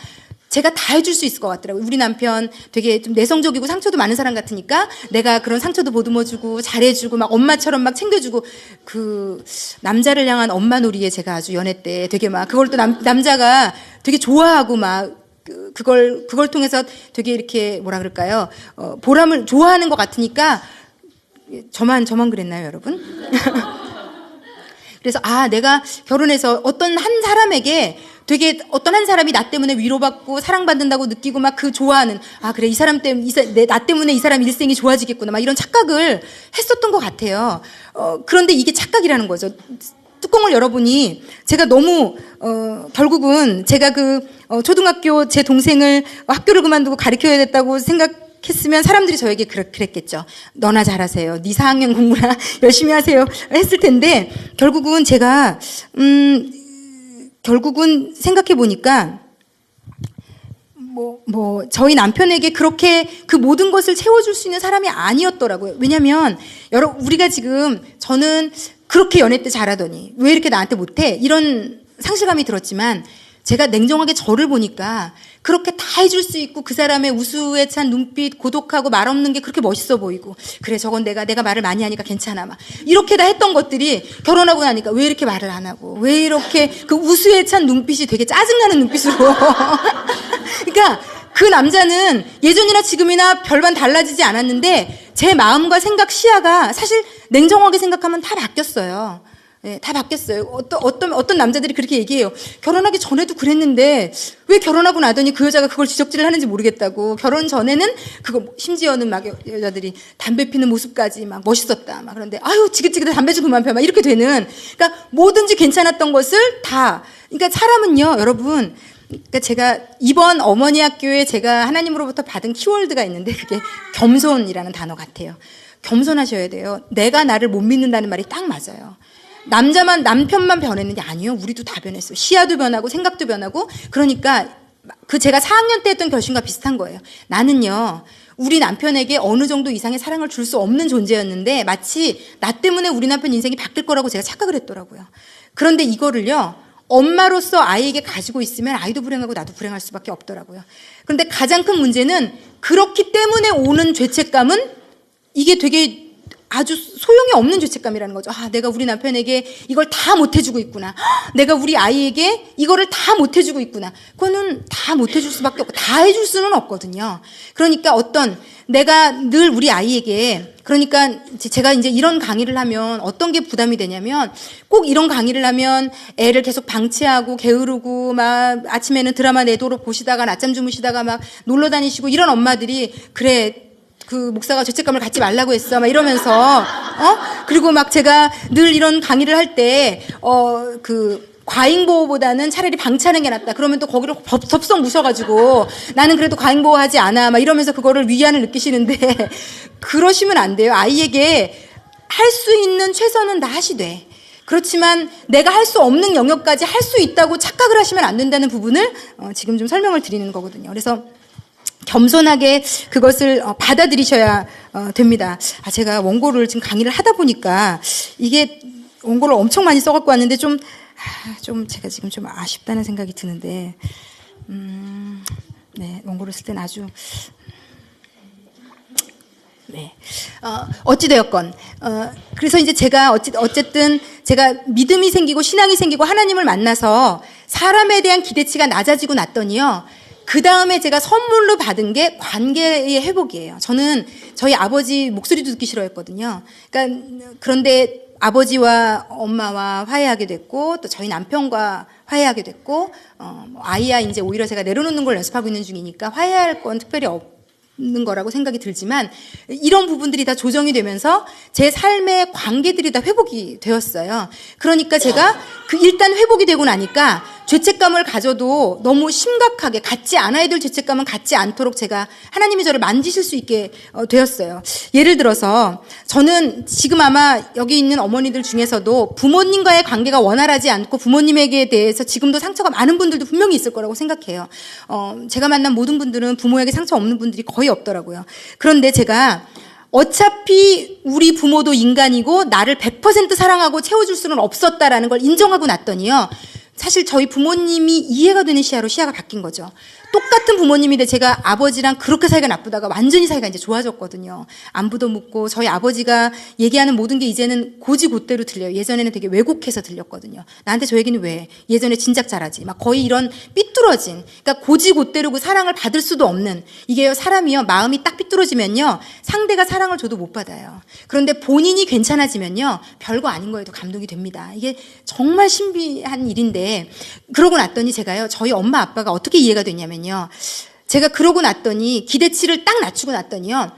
제가 다 해줄 수 있을 것 같더라고요. 우리 남편 되게 좀 내성적이고 상처도 많은 사람 같으니까 내가 그런 상처도 보듬어주고 잘해주고 막 엄마처럼 막 챙겨주고, 그 남자를 향한 엄마 놀이에 제가 아주 연애 때 되게 막 그걸 또 남자가 되게 좋아하고 막 그걸 통해서 되게 이렇게 뭐라 그럴까요? 보람을 좋아하는 것 같으니까. 저만 그랬나요, 여러분? 그래서 내가 결혼해서 어떤 한 사람에게 되게, 어떤 한 사람이 나 때문에 위로받고 사랑받는다고 느끼고 막 그 좋아하는, 그래, 이 사람 때문에, 나 때문에 이 사람 일생이 좋아지겠구나, 막 이런 착각을 했었던 것 같아요. 그런데 이게 착각이라는 거죠. 뚜껑을 열어보니 제가 너무 결국은 제가 초등학교 제 동생을 학교를 그만두고 가르쳐야 됐다고 생각했으면 사람들이 저에게 그랬겠죠. 너나 잘하세요. 네 4학년 공부나 열심히 하세요. 했을 텐데, 결국은 제가 결국은 생각해 보니까 저희 남편에게 그렇게 그 모든 것을 채워줄 수 있는 사람이 아니었더라고요. 왜냐면 우리가 지금, 저는 그렇게 연애 때 잘하더니 왜 이렇게 나한테 못해? 이런 상실감이 들었지만, 제가 냉정하게 저를 보니까 그렇게 다 해줄 수 있고, 그 사람의 우수에 찬 눈빛, 고독하고 말 없는 게 그렇게 멋있어 보이고, 그래, 저건 내가 말을 많이 하니까 괜찮아, 막 이렇게 다 했던 것들이 결혼하고 나니까 왜 이렇게 말을 안 하고, 왜 이렇게 그 우수에 찬 눈빛이 되게 짜증나는 눈빛으로 그러니까 그 남자는 예전이나 지금이나 별반 달라지지 않았는데 제 마음과 생각, 시야가 사실 냉정하게 생각하면 다 바뀌었어요. 네, 다 바뀌었어요. 어떤 남자들이 그렇게 얘기해요. 결혼하기 전에도 그랬는데 왜 결혼하고 나더니 그 여자가 그걸 지적질을 하는지 모르겠다고. 결혼 전에는 심지어는 막 여자들이 담배 피는 모습까지 막 멋있었다. 막 그런데 지긋지긋해, 담배 좀 그만 펴. 막 이렇게 되는. 그러니까 뭐든지 괜찮았던 것을 다. 그러니까 사람은요, 여러분. 그러니까 제가 이번 어머니 학교에 제가 하나님으로부터 받은 키워드가 있는데, 그게 겸손이라는 단어 같아요. 겸손하셔야 돼요. 내가 나를 못 믿는다는 말이 딱 맞아요. 남편만 변했는지 아니요. 우리도 다 변했어요. 시야도 변하고 생각도 변하고. 그러니까 그 제가 4학년 때 했던 결심과 비슷한 거예요. 나는요, 우리 남편에게 어느 정도 이상의 사랑을 줄 수 없는 존재였는데 마치 나 때문에 우리 남편 인생이 바뀔 거라고 제가 착각을 했더라고요. 그런데 이거를요, 엄마로서 아이에게 가지고 있으면 아이도 불행하고 나도 불행할 수밖에 없더라고요. 그런데 가장 큰 문제는 그렇기 때문에 오는 죄책감은 이게 되게 아주 소용이 없는 죄책감이라는 거죠. 아, 내가 우리 남편에게 이걸 다 못해주고 있구나. 내가 우리 아이에게 이거를 다 못해주고 있구나. 그거는 다 못해줄 수밖에 없고 다 해줄 수는 없거든요. 그러니까 내가 늘 우리 아이에게, 그러니까 제가 이제 이런 강의를 하면 어떤 게 부담이 되냐면, 꼭 이런 강의를 하면 애를 계속 방치하고 게으르고 막 아침에는 드라마 내도록 보시다가 낮잠 주무시다가 막 놀러 다니시고 이런 엄마들이, 그래 그 목사가 죄책감을 갖지 말라고 했어 막 이러면서 그리고 막 제가 늘 이런 강의를 할 때 그 과잉보호보다는 차라리 방치하는 게 낫다. 그러면 또 거기를 덥석 무셔가지고 나는 그래도 과잉보호하지 않아 막 이러면서 그거를 위안을 느끼시는데 그러시면 안 돼요. 아이에게 할 수 있는 최선은 다 하시되, 그렇지만 내가 할 수 없는 영역까지 할 수 있다고 착각을 하시면 안 된다는 부분을 지금 좀 설명을 드리는 거거든요. 그래서 겸손하게 그것을 받아들이셔야 됩니다. 제가 원고를 지금 강의를 하다 보니까 이게 원고를 엄청 많이 써갖고 왔는데 좀 제가 지금 좀 아쉽다는 생각이 드는데, 네, 원고를 쓸 땐 아주, 네. 어찌되었건, 그래서 이제 제가 어쨌든 제가 믿음이 생기고 신앙이 생기고 하나님을 만나서 사람에 대한 기대치가 낮아지고 났더니요, 그 다음에 제가 선물로 받은 게 관계의 회복이에요. 저는 저희 아버지 목소리도 듣기 싫어했거든요. 그런데 아버지와 엄마와 화해하게 됐고, 또 저희 남편과 화해하게 됐고, 아이야 이제 오히려 제가 내려놓는 걸 연습하고 있는 중이니까 화해할 건 특별히 없는 거라고 생각이 들지만, 이런 부분들이 다 조정이 되면서 제 삶의 관계들이 다 회복이 되었어요. 그러니까 제가 일단 회복이 되고 나니까 죄책감을 가져도 너무 심각하게 갖지 않아야 될 죄책감은 갖지 않도록 제가 하나님이 저를 만지실 수 있게 되었어요. 예를 들어서 저는 지금 아마 여기 있는 어머니들 중에서도 부모님과의 관계가 원활하지 않고 부모님에게 대해서 지금도 상처가 많은 분들도 분명히 있을 거라고 생각해요. 제가 만난 모든 분들은 부모에게 상처 없는 분들이 거의 없더라고요. 그런데 제가 어차피 우리 부모도 인간이고 나를 100% 사랑하고 채워줄 수는 없었다라는 걸 인정하고 났더니요, 사실 저희 부모님이 이해가 되는 시야가 바뀐 거죠. 똑같은 부모님인데 제가 아버지랑 그렇게 사이가 나쁘다가 완전히 사이가 이제 좋아졌거든요. 안부도 묻고 저희 아버지가 얘기하는 모든 게 이제는 고지곳대로 들려요. 예전에는 되게 왜곡해서 들렸거든요. 나한테 저 얘기는 왜? 예전에 진작 잘하지. 막 거의 이런 삐뚤어진, 그러니까 고지곳대로 그 사랑을 받을 수도 없는, 이게요, 사람이요, 마음이 딱 삐뚤어지면요, 상대가 사랑을 줘도 못 받아요. 그런데 본인이 괜찮아지면요, 별거 아닌 거에도 감동이 됩니다. 이게 정말 신비한 일인데, 그러고 났더니 제가요, 저희 엄마 아빠가 어떻게 이해가 됐냐면요, 제가 그러고 났더니 기대치를 딱 낮추고 났더니요,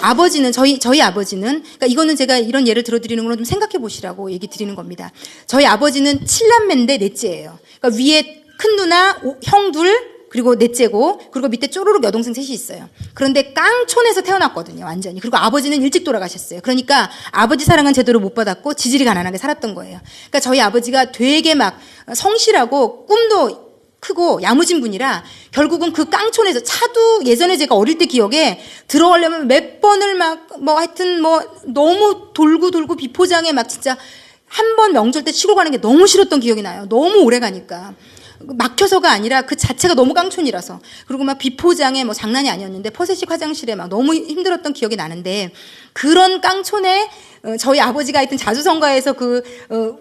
아버지는 저희 아버지는, 그러니까 이거는 제가 이런 예를 들어드리는 건 좀 생각해 보시라고 얘기 드리는 겁니다. 저희 아버지는 7남매인데 넷째예요. 그러니까 위에 큰 누나, 형 둘, 그리고 넷째고, 그리고 밑에 쪼르륵 여동생 셋이 있어요. 그런데 깡촌에서 태어났거든요, 완전히. 그리고 아버지는 일찍 돌아가셨어요. 그러니까 아버지 사랑은 제대로 못 받았고 지질이 가난하게 살았던 거예요. 그러니까 저희 아버지가 되게 막 성실하고 꿈도 크고 야무진 분이라 결국은 그 깡촌에서 차도 예전에 제가 어릴 때 기억에 들어가려면 몇 번을 하여튼 너무 돌고 비포장에 막 진짜 한 번 명절 때 시골 가는 게 너무 싫었던 기억이 나요. 너무 오래 가니까. 막혀서가 아니라 그 자체가 너무 깡촌이라서. 그리고 막 비포장에 장난이 아니었는데 퍼세식 화장실에 막 너무 힘들었던 기억이 나는데, 그런 깡촌에 저희 아버지가 하여튼 자주성가에서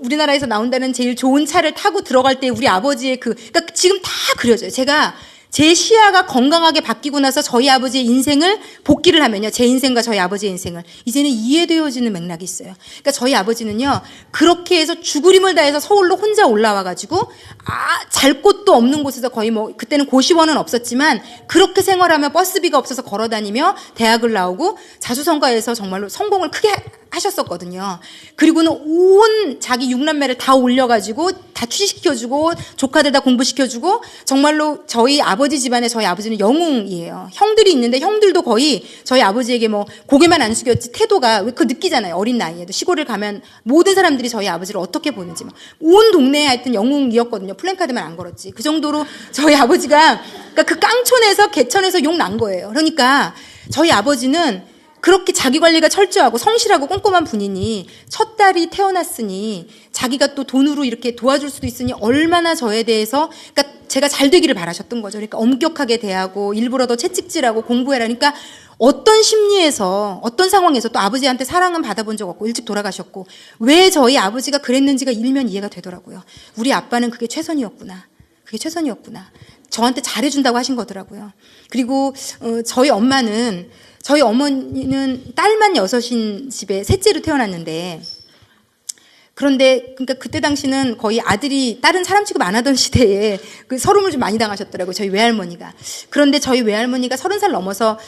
우리나라에서 나온다는 제일 좋은 차를 타고 들어갈 때 우리 아버지의 그러니까 지금 다 그려져요. 제가 제 시야가 건강하게 바뀌고 나서 저희 아버지의 인생을 복기를 하면요, 제 인생과 저희 아버지의 인생을 이제는 이해되어지는 맥락이 있어요. 그러니까 저희 아버지는요, 그렇게 해서 죽으림을 다해서 서울로 혼자 올라와가지고 잘 곳도 없는 곳에서 거의 그때는 고시원은 없었지만 그렇게 생활하며 버스비가 없어서 걸어다니며 대학을 나오고 자수성가에서 정말로 성공을 크게 하셨었거든요. 그리고는 온 자기 6남매를 다 올려가지고 다 취직시켜주고 조카들 다 공부시켜주고 정말로 저희 아버지 아버지 집안에 저희 아버지는 영웅이에요. 형들이 있는데 형들도 거의 저희 아버지에게 뭐 고개만 안 숙였지 태도가 그 느끼잖아요. 어린 나이에도 시골을 가면 모든 사람들이 저희 아버지를 어떻게 보는지 온 동네에 하여튼 영웅이었거든요. 플랜카드만 안 걸었지. 그 정도로 저희 아버지가 그러니까 그 깡촌에서 개천에서 욕 난 거예요. 그러니까 저희 아버지는 그렇게 자기 관리가 철저하고 성실하고 꼼꼼한 분이니 첫 딸이 태어났으니 자기가 또 돈으로 이렇게 도와줄 수도 있으니 얼마나 저에 대해서 그러니까 제가 잘 되기를 바라셨던 거죠. 그러니까 엄격하게 대하고 일부러 더 채찍질하고 공부해라. 그러니까 어떤 심리에서 어떤 상황에서 또 아버지한테 사랑은 받아본 적 없고 일찍 돌아가셨고 왜 저희 아버지가 그랬는지가 일면 이해가 되더라고요. 우리 아빠는 그게 최선이었구나. 그게 최선이었구나. 저한테 잘해준다고 하신 거더라고요. 그리고 저희 어머니는 딸만 6인 집에 셋째로 태어났는데 그런데 그러니까 그때 당시는 거의 아들이 딸은 사람 취급 안 하던 시대에 그 서름을 좀 많이 당하셨더라고요. 저희 외할머니가. 그런데 저희 외할머니가 30살 넘어서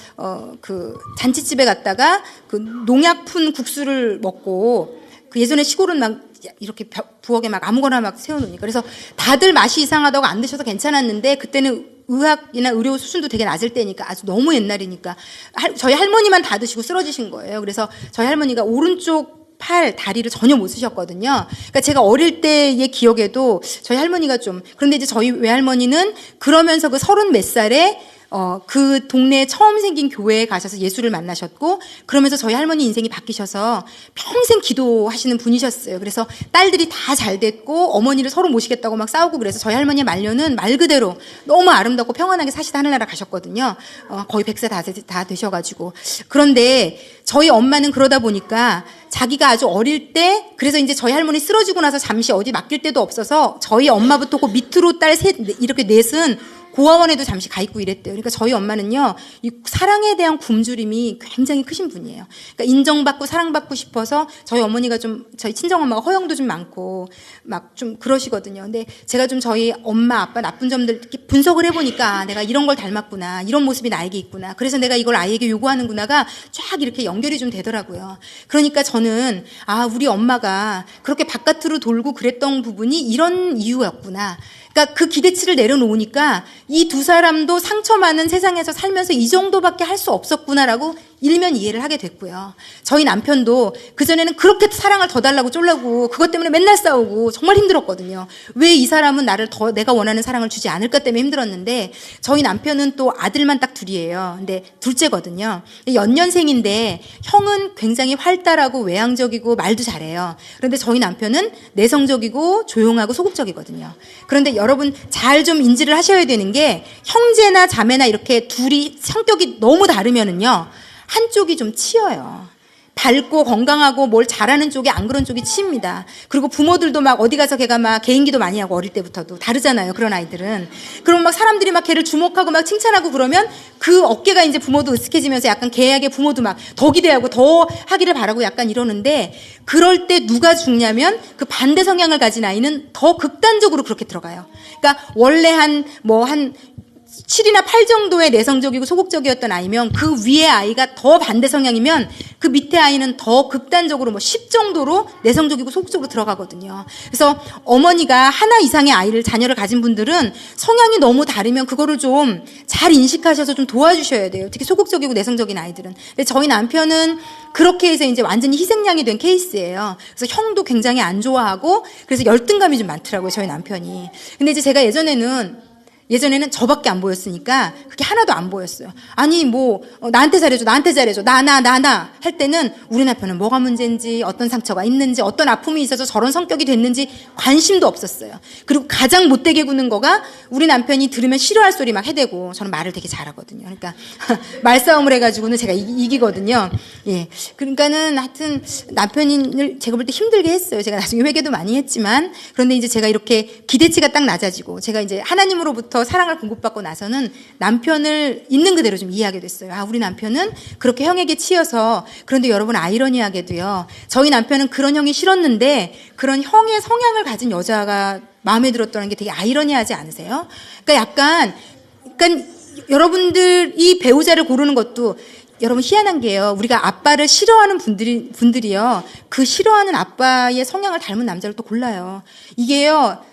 그 잔치집에 갔다가 그 농약 푼 국수를 먹고 그 예전에 시골은 막 이렇게 부엌에 막 아무거나 막 세워놓으니까 그래서 다들 맛이 이상하다고 안 드셔서 괜찮았는데 그때는 의학이나 의료 수준도 되게 낮을 때니까 아주 너무 옛날이니까 저희 할머니만 다 드시고 쓰러지신 거예요. 그래서 저희 할머니가 오른쪽 팔, 다리를 전혀 못 쓰셨거든요. 그러니까 제가 어릴 때의 기억에도 저희 할머니가 좀 그런데 이제 저희 외할머니는 그러면서 그 30 몇 살에 그 동네에 처음 생긴 교회에 가셔서 예수를 만나셨고 그러면서 저희 할머니 인생이 바뀌셔서 평생 기도하시는 분이셨어요. 그래서 딸들이 다 잘 됐고 어머니를 서로 모시겠다고 막 싸우고 그래서 저희 할머니의 말년은 말 그대로 너무 아름답고 평안하게 사시다 하늘나라 가셨거든요. 거의 100세 다 되셔가지고. 그런데 저희 엄마는 그러다 보니까 자기가 아주 어릴 때 그래서 이제 저희 할머니 쓰러지고 나서 잠시 어디 맡길 데도 없어서 저희 엄마부터 그 밑으로 딸 셋 이렇게 넷은 고아원에도 잠시 가 있고 이랬대요. 그러니까 저희 엄마는요, 이 사랑에 대한 굶주림이 굉장히 크신 분이에요. 그러니까 인정받고 사랑받고 싶어서 저희 어머니가 좀, 저희 친정엄마가 허영도 좀 많고 막 좀 그러시거든요. 근데 제가 좀 저희 엄마, 아빠 나쁜 점들 이렇게 분석을 해보니까 내가 이런 걸 닮았구나. 이런 모습이 나에게 있구나. 그래서 내가 이걸 아이에게 요구하는구나가 쫙 이렇게 연결이 좀 되더라고요. 그러니까 저는, 우리 엄마가 그렇게 바깥으로 돌고 그랬던 부분이 이런 이유였구나. 그러니까 그 기대치를 내려놓으니까 이 두 사람도 상처 많은 세상에서 살면서 이 정도밖에 할 수 없었구나라고 일면 이해를 하게 됐고요. 저희 남편도 그전에는 그렇게 사랑을 더 달라고 쫄라고 그것 때문에 맨날 싸우고 정말 힘들었거든요. 왜 이 사람은 나를 더 내가 원하는 사랑을 주지 않을까 때문에 힘들었는데 저희 남편은 또 아들만 딱 둘이에요. 근데 둘째거든요. 연년생인데 형은 굉장히 활달하고 외향적이고 말도 잘해요. 그런데 저희 남편은 내성적이고 조용하고 소극적이거든요. 그런데 여러분 잘 좀 인지를 하셔야 되는 게 형제나 자매나 이렇게 둘이 성격이 너무 다르면은요. 한쪽이 좀 치여요. 밝고 건강하고 뭘 잘하는 쪽이 안 그런 쪽이 치입니다. 그리고 부모들도 막 어디 가서 걔가 막 개인기도 많이 하고 어릴 때부터도 다르잖아요. 그런 아이들은. 그럼 막 사람들이 막 걔를 주목하고 막 칭찬하고 그러면 그 어깨가 이제 부모도 으쓱해지면서 약간 걔에게 부모도 막 더 기대하고 더 하기를 바라고 약간 이러는데 그럴 때 누가 죽냐면 그 반대 성향을 가진 아이는 더 극단적으로 그렇게 들어가요. 그러니까 원래 한 7이나 8 정도의 내성적이고 소극적이었던 아이면 그 위에 아이가 더 반대 성향이면 그 밑에 아이는 더 극단적으로 10 정도로 내성적이고 소극적으로 들어가거든요. 그래서 어머니가 하나 이상의 자녀를 가진 분들은 성향이 너무 다르면 그거를 좀 잘 인식하셔서 좀 도와주셔야 돼요. 특히 소극적이고 내성적인 아이들은. 근데 저희 남편은 그렇게 해서 이제 완전히 희생양이 된 케이스예요. 그래서 형도 굉장히 안 좋아하고 그래서 열등감이 좀 많더라고요. 저희 남편이. 근데 이제 제가 예전에는 저밖에 안 보였으니까 그게 하나도 안 보였어요. 아니 나한테 잘해줘 나 할 때는 우리 남편은 뭐가 문제인지 어떤 상처가 있는지 어떤 아픔이 있어서 저런 성격이 됐는지 관심도 없었어요. 그리고 가장 못되게 구는 거가 우리 남편이 들으면 싫어할 소리 막 해대고 저는 말을 되게 잘하거든요. 그러니까 말싸움을 해가지고는 제가 이기거든요. 예, 그러니까는 하여튼 남편을 제가 볼 때 힘들게 했어요. 제가 나중에 회개도 많이 했지만 그런데 이제 제가 이렇게 기대치가 딱 낮아지고 제가 이제 하나님으로부터 사랑을 공급받고 나서는 남편을 있는 그대로 좀 이해하게 됐어요. 우리 남편은 그렇게 형에게 치여서 그런데 여러분 아이러니하게도요. 저희 남편은 그런 형이 싫었는데 그런 형의 성향을 가진 여자가 마음에 들었다는 게 되게 아이러니하지 않으세요? 그러니까 여러분들이 배우자를 고르는 것도 여러분 희한한 게요. 우리가 아빠를 싫어하는 분들이요. 그 싫어하는 아빠의 성향을 닮은 남자를 또 골라요. 이게요.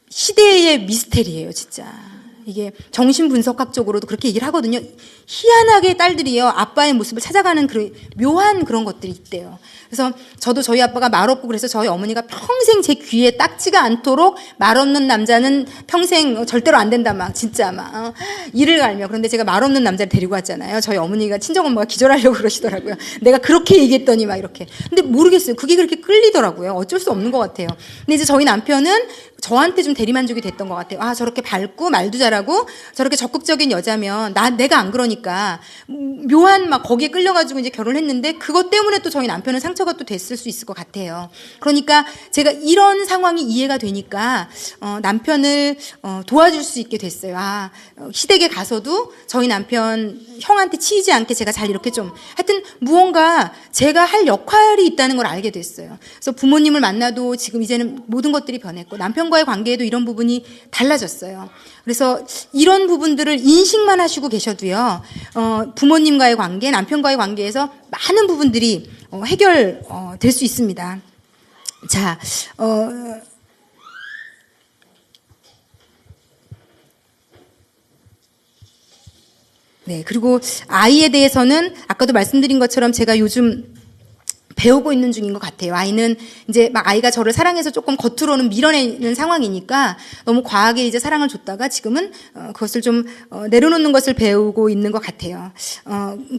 시대의 미스테리예요, 진짜. 이게 정신분석학적으로도 그렇게 얘기를 하거든요. 희한하게 딸들이요, 아빠의 모습을 찾아가는 그런 묘한 그런 것들이 있대요. 그래서 저도 저희 아빠가 말없고 그래서 저희 어머니가 평생 제 귀에 딱지가 않도록 말없는 남자는 평생 절대로 안 된다 막 진짜 막 이를 갈며. 그런데 제가 말없는 남자를 데리고 왔잖아요. 저희 어머니가 친정엄마가 기절하려고 그러시더라고요. 내가 그렇게 얘기했더니 막 이렇게. 근데 모르겠어요. 그게 그렇게 끌리더라고요. 어쩔 수 없는 것 같아요. 근데 이제 저희 남편은 저한테 좀 대리만족이 됐던 것 같아요. 아, 저렇게 밝고 말도 잘하고 저렇게 적극적인 여자면 내가 안 그러니까 묘한 막 거기에 끌려가지고 이제 결혼했는데 그것 때문에 또 저희 남편은 상처가 또 됐을 수 있을 것 같아요. 그러니까 제가 이런 상황이 이해가 되니까 남편을 도와줄 수 있게 됐어요. 아, 시댁에 가서도 저희 남편 형한테 치이지 않게 제가 잘 이렇게 좀 하여튼 무언가 제가 할 역할이 있다는 걸 알게 됐어요. 그래서 부모님을 만나도 지금 이제는 모든 것들이 변했고 남편과의 관계에도 이런 부분이 달라졌어요. 그래서 이런 부분들을 인식만 하시고 계셔도요, 부모님과의 관계, 남편과의 관계에서 많은 부분들이 해결될 수 있습니다. 자, 네, 그리고 아이에 대해서는 아까도 말씀드린 것처럼 제가 요즘 배우고 있는 중인 것 같아요. 아이는 이제 막 아이가 저를 사랑해서 조금 겉으로는 밀어내는 상황이니까 너무 과하게 이제 사랑을 줬다가 지금은 그것을 좀 내려놓는 것을 배우고 있는 것 같아요.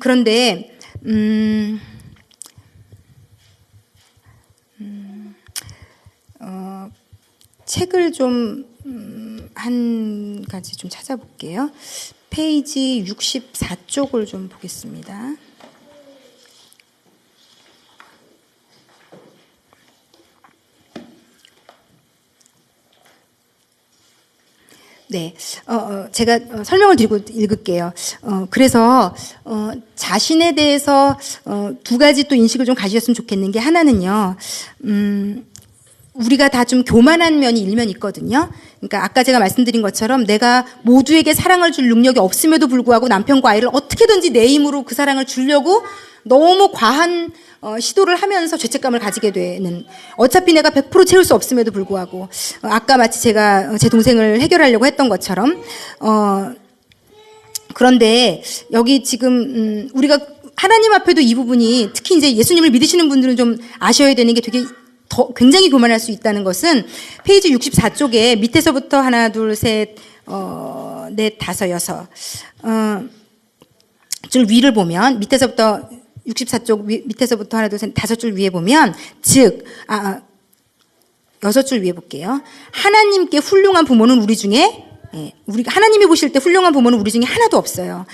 그런데 책을 좀 한 가지 좀 찾아볼게요. 페이지 64쪽을 좀 보겠습니다. 네, 제가 설명을 드리고 읽을게요. 그래서 자신에 대해서 두 가지 또 인식을 좀 가지셨으면 좋겠는 게 하나는요. 우리가 다 좀 교만한 면이 일면 있거든요. 그러니까 아까 제가 말씀드린 것처럼 내가 모두에게 사랑을 줄 능력이 없음에도 불구하고 남편과 아이를 어떻게든지 내 힘으로 그 사랑을 주려고 너무 과한 시도를 하면서 죄책감을 가지게 되는, 어차피 내가 100% 채울 수 없음에도 불구하고 아까 마치 제가 제 동생을 해결하려고 했던 것처럼 그런데 여기 지금 우리가 하나님 앞에도 이 부분이 특히 이제 예수님을 믿으시는 분들은 좀 아셔야 되는 게 되게 굉장히 교만할 수 있다는 것은 페이지 64쪽에 밑에서부터 하나, 둘, 셋, 넷, 다섯, 여섯 줄 위를 보면 밑에서부터 64쪽 밑에서부터 하나, 둘, 셋, 다섯 줄 위에 보면 즉 여섯 줄 위에 볼게요. 하나님께 훌륭한 부모는 우리 중에 우리가 하나님이 보실 때 훌륭한 부모는 우리 중에 하나도 없어요.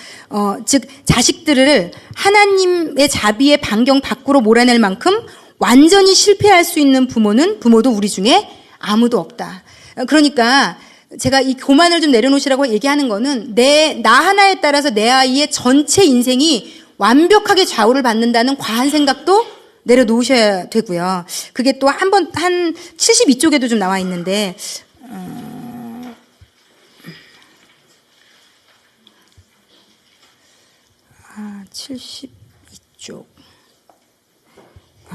즉 자식들을 하나님의 자비의 반경 밖으로 몰아낼 만큼 완전히 실패할 수 있는 부모도 우리 중에 아무도 없다. 그러니까 제가 이 교만을 좀 내려놓으시라고 얘기하는 거는 나 하나에 따라서 내 아이의 전체 인생이 완벽하게 좌우를 받는다는 과한 생각도 내려놓으셔야 되고요. 그게 또 한 72쪽에도 좀 나와 있는데, 72쪽.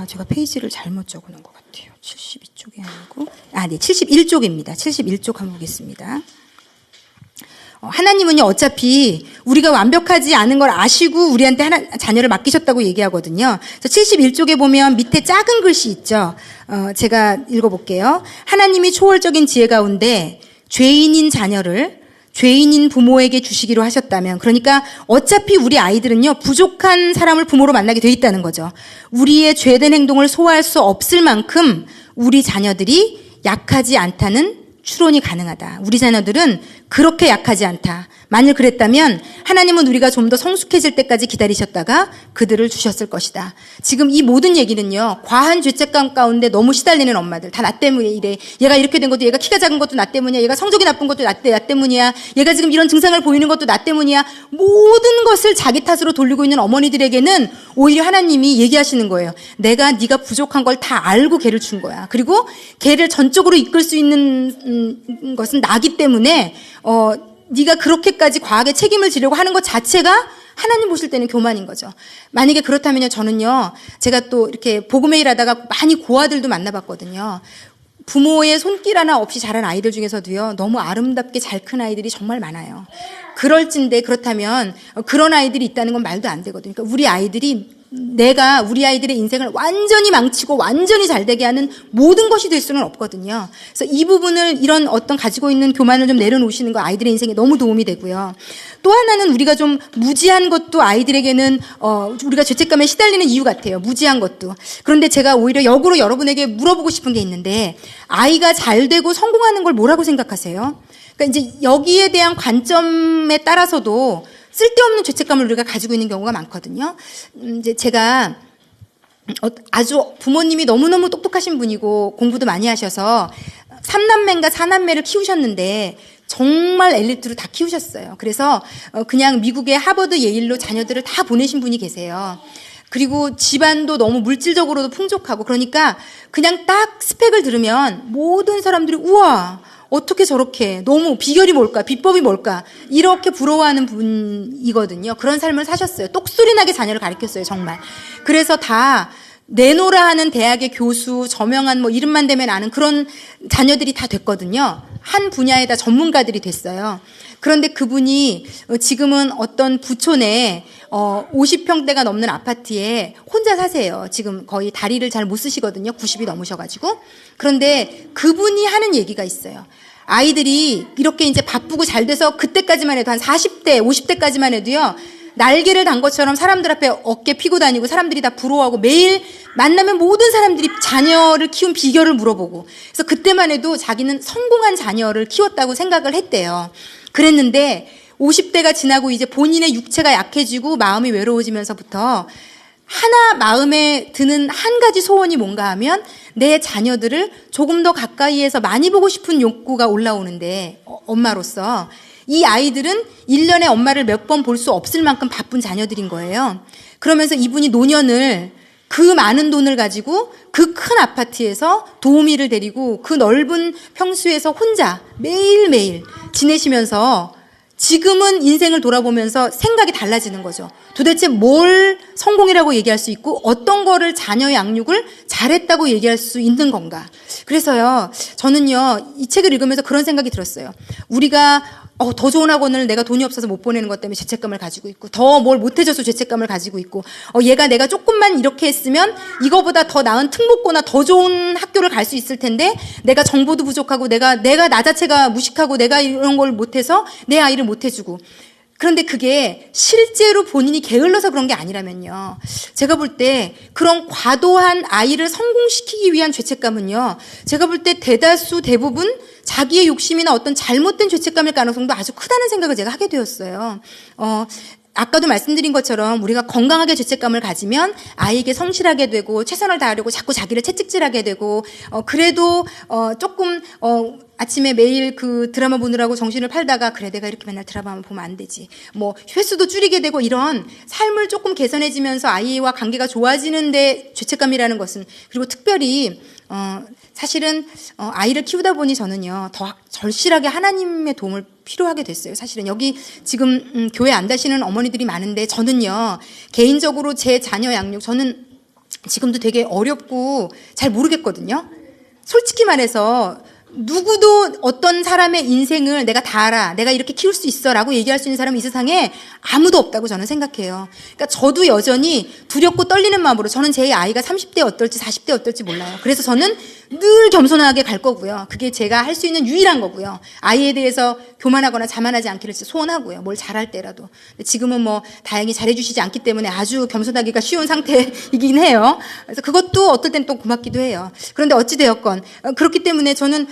제가 페이지를 잘못 적어 놓은 것 같아요. 72쪽이 아니고, 네, 71쪽입니다. 71쪽 한번 보겠습니다. 하나님은요, 어차피 우리가 완벽하지 않은 걸 아시고 우리한테 자녀를 맡기셨다고 얘기하거든요. 그래서 71쪽에 보면 밑에 작은 글씨 있죠. 제가 읽어볼게요. 하나님이 초월적인 지혜 가운데 죄인인 자녀를 죄인인 부모에게 주시기로 하셨다면, 그러니까 어차피 우리 아이들은요, 부족한 사람을 부모로 만나게 돼 있다는 거죠. 우리의 죄된 행동을 소화할 수 없을 만큼 우리 자녀들이 약하지 않다는 추론이 가능하다. 우리 자녀들은 그렇게 약하지 않다. 만일 그랬다면 하나님은 우리가 좀 더 성숙해질 때까지 기다리셨다가 그들을 주셨을 것이다. 지금 이 모든 얘기는요, 과한 죄책감 가운데 너무 시달리는 엄마들, 다 나 때문에 이래. 얘가 이렇게 된 것도, 얘가 키가 작은 것도 나 때문이야. 얘가 성적이 나쁜 것도 나 때문이야. 얘가 지금 이런 증상을 보이는 것도 나 때문이야. 모든 것을 자기 탓으로 돌리고 있는 어머니들에게는 오히려 하나님이 얘기하시는 거예요. 네가 부족한 걸 다 알고 걔를 준 거야. 그리고 걔를 전적으로 이끌 수 있는 것은 나기 때문에 네가 그렇게까지 과하게 책임을 지려고 하는 것 자체가 하나님 보실 때는 교만인 거죠. 만약에 그렇다면요, 저는요, 제가 또 이렇게 복음회의를 하다가 많이 고아들도 만나봤거든요. 부모의 손길 하나 없이 자란 아이들 중에서도요, 너무 아름답게 잘 큰 아이들이 정말 많아요. 그럴진데, 그렇다면 그런 아이들이 있다는 건 말도 안 되거든요. 그러니까 우리 아이들의 인생을 완전히 망치고 완전히 잘 되게 하는 모든 것이 될 수는 없거든요. 그래서 이 부분을, 이런 어떤 가지고 있는 교만을 좀 내려놓으시는 거 아이들의 인생에 너무 도움이 되고요. 또 하나는 우리가 좀 무지한 것도 아이들에게는 우리가 죄책감에 시달리는 이유 같아요. 무지한 것도. 그런데 제가 오히려 역으로 여러분에게 물어보고 싶은 게 있는데, 아이가 잘 되고 성공하는 걸 뭐라고 생각하세요? 그러니까 이제 여기에 대한 관점에 따라서도 쓸데없는 죄책감을 우리가 가지고 있는 경우가 많거든요. 이제 제가 아주 부모님이 너무너무 똑똑하신 분이고 공부도 많이 하셔서 3남매인가 4남매를 키우셨는데 정말 엘리트로 다 키우셨어요. 그래서 그냥 미국의 하버드, 예일로 자녀들을 다 보내신 분이 계세요. 그리고 집안도 너무 물질적으로도 풍족하고, 그러니까 그냥 딱 스펙을 들으면 모든 사람들이 우와, 어떻게 저렇게, 너무 비결이 뭘까, 비법이 뭘까, 이렇게 부러워하는 분이거든요. 그런 삶을 사셨어요. 똑소리 나게 자녀를 가르쳤어요, 정말. 그래서 다 내노라 하는 대학의 교수, 저명한 뭐 이름만 대면 아는 그런 자녀들이 다 됐거든요. 한 분야에다 전문가들이 됐어요. 그런데 그분이 지금은 어떤 부촌 내에 50평대가 넘는 아파트에 혼자 사세요. 지금 거의 다리를 잘 못 쓰시거든요. 90이 넘으셔가지고. 그런데 그분이 하는 얘기가 있어요. 아이들이 이렇게 이제 바쁘고 잘 돼서 그때까지만 해도 한 40대, 50대까지만 해도요, 날개를 단 것처럼 사람들 앞에 어깨 피고 다니고 사람들이 다 부러워하고 매일 만나면 모든 사람들이 자녀를 키운 비결을 물어보고, 그래서 그때만 해도 자기는 성공한 자녀를 키웠다고 생각을 했대요. 그랬는데 50대가 지나고 이제 본인의 육체가 약해지고 마음이 외로워지면서부터 하나 마음에 드는 한 가지 소원이 뭔가 하면 내 자녀들을 조금 더 가까이에서 많이 보고 싶은 욕구가 올라오는데, 엄마로서 이 아이들은 1년에 엄마를 몇 번 볼 수 없을 만큼 바쁜 자녀들인 거예요. 그러면서 이분이 노년을 그 많은 돈을 가지고 그 큰 아파트에서 도우미를 데리고 그 넓은 평수에서 혼자 매일매일 지내시면서 지금은 인생을 돌아보면서 생각이 달라지는 거죠. 도대체 뭘 성공이라고 얘기할 수 있고 어떤 거를 자녀 양육을 잘했다고 얘기할 수 있는 건가. 그래서요, 저는요, 이 책을 읽으면서 그런 생각이 들었어요. 우리가 더 좋은 학원을 내가 돈이 없어서 못 보내는 것 때문에 죄책감을 가지고 있고, 더 뭘 못해줘서 죄책감을 가지고 있고, 얘가 내가 조금만 이렇게 했으면 이거보다 더 나은 특목고나 더 좋은 학교를 갈 수 있을 텐데 내가 정보도 부족하고 내가 나 자체가 무식하고 내가 이런 걸 못해서 내 아이를 못해주고. 그런데 그게 실제로 본인이 게을러서 그런 게 아니라면요, 제가 볼 때 그런 과도한 아이를 성공시키기 위한 죄책감은요, 제가 볼 때 대부분 자기의 욕심이나 어떤 잘못된 죄책감일 가능성도 아주 크다는 생각을 제가 하게 되었어요. 아까도 말씀드린 것처럼 우리가 건강하게 죄책감을 가지면 아이에게 성실하게 되고 최선을 다하려고 자꾸 자기를 채찍질하게 되고, 그래도 조금 아침에 매일 그 드라마 보느라고 정신을 팔다가 그래 내가 이렇게 맨날 드라마만 보면 안 되지, 뭐 횟수도 줄이게 되고, 이런 삶을 조금 개선해지면서 아이와 관계가 좋아지는데 죄책감이라는 것은, 그리고 특별히 사실은 아이를 키우다 보니 저는요, 더 절실하게 하나님의 도움을 필요하게 됐어요. 사실은 여기 지금 교회 안 다시는 어머니들이 많은데, 저는요, 개인적으로 제 자녀 양육, 저는 지금도 되게 어렵고 잘 모르겠거든요. 솔직히 말해서 누구도 어떤 사람의 인생을 내가 다 알아, 내가 이렇게 키울 수 있어 라고 얘기할 수 있는 사람은 이 세상에 아무도 없다고 저는 생각해요. 그러니까 저도 여전히 두렵고 떨리는 마음으로, 저는 제 아이가 30대 어떨지 40대 어떨지 몰라요. 그래서 저는 늘 겸손하게 갈 거고요. 그게 제가 할 수 있는 유일한 거고요. 아이에 대해서 교만하거나 자만하지 않기를 소원하고요. 뭘 잘할 때라도. 지금은 뭐 다행히 잘해주시지 않기 때문에 아주 겸손하기가 쉬운 상태이긴 해요. 그래서 그것도 어떨 땐 또 고맙기도 해요. 그런데 어찌되었건 그렇기 때문에 저는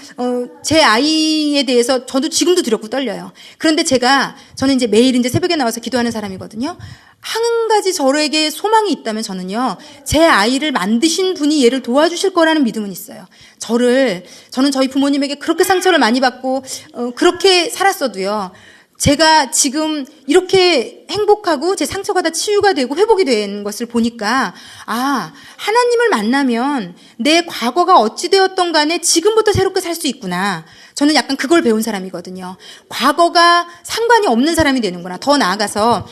제 아이에 대해서 저도 지금도 두렵고 떨려요. 그런데 저는 이제 매일 이제 새벽에 나와서 기도하는 사람이거든요. 한 가지 저에게 소망이 있다면 저는요, 제 아이를 만드신 분이 얘를 도와주실 거라는 믿음은 있어요. 저는 저희 부모님에게 그렇게 상처를 많이 받고 그렇게 살았어도요, 제가 지금 이렇게 행복하고 제 상처가 다 치유가 되고 회복이 된 것을 보니까, 하나님을 만나면 내 과거가 어찌 되었던 간에 지금부터 새롭게 살 수 있구나. 저는 약간 그걸 배운 사람이거든요. 과거가 상관이 없는 사람이 되는구나. 더 나아가서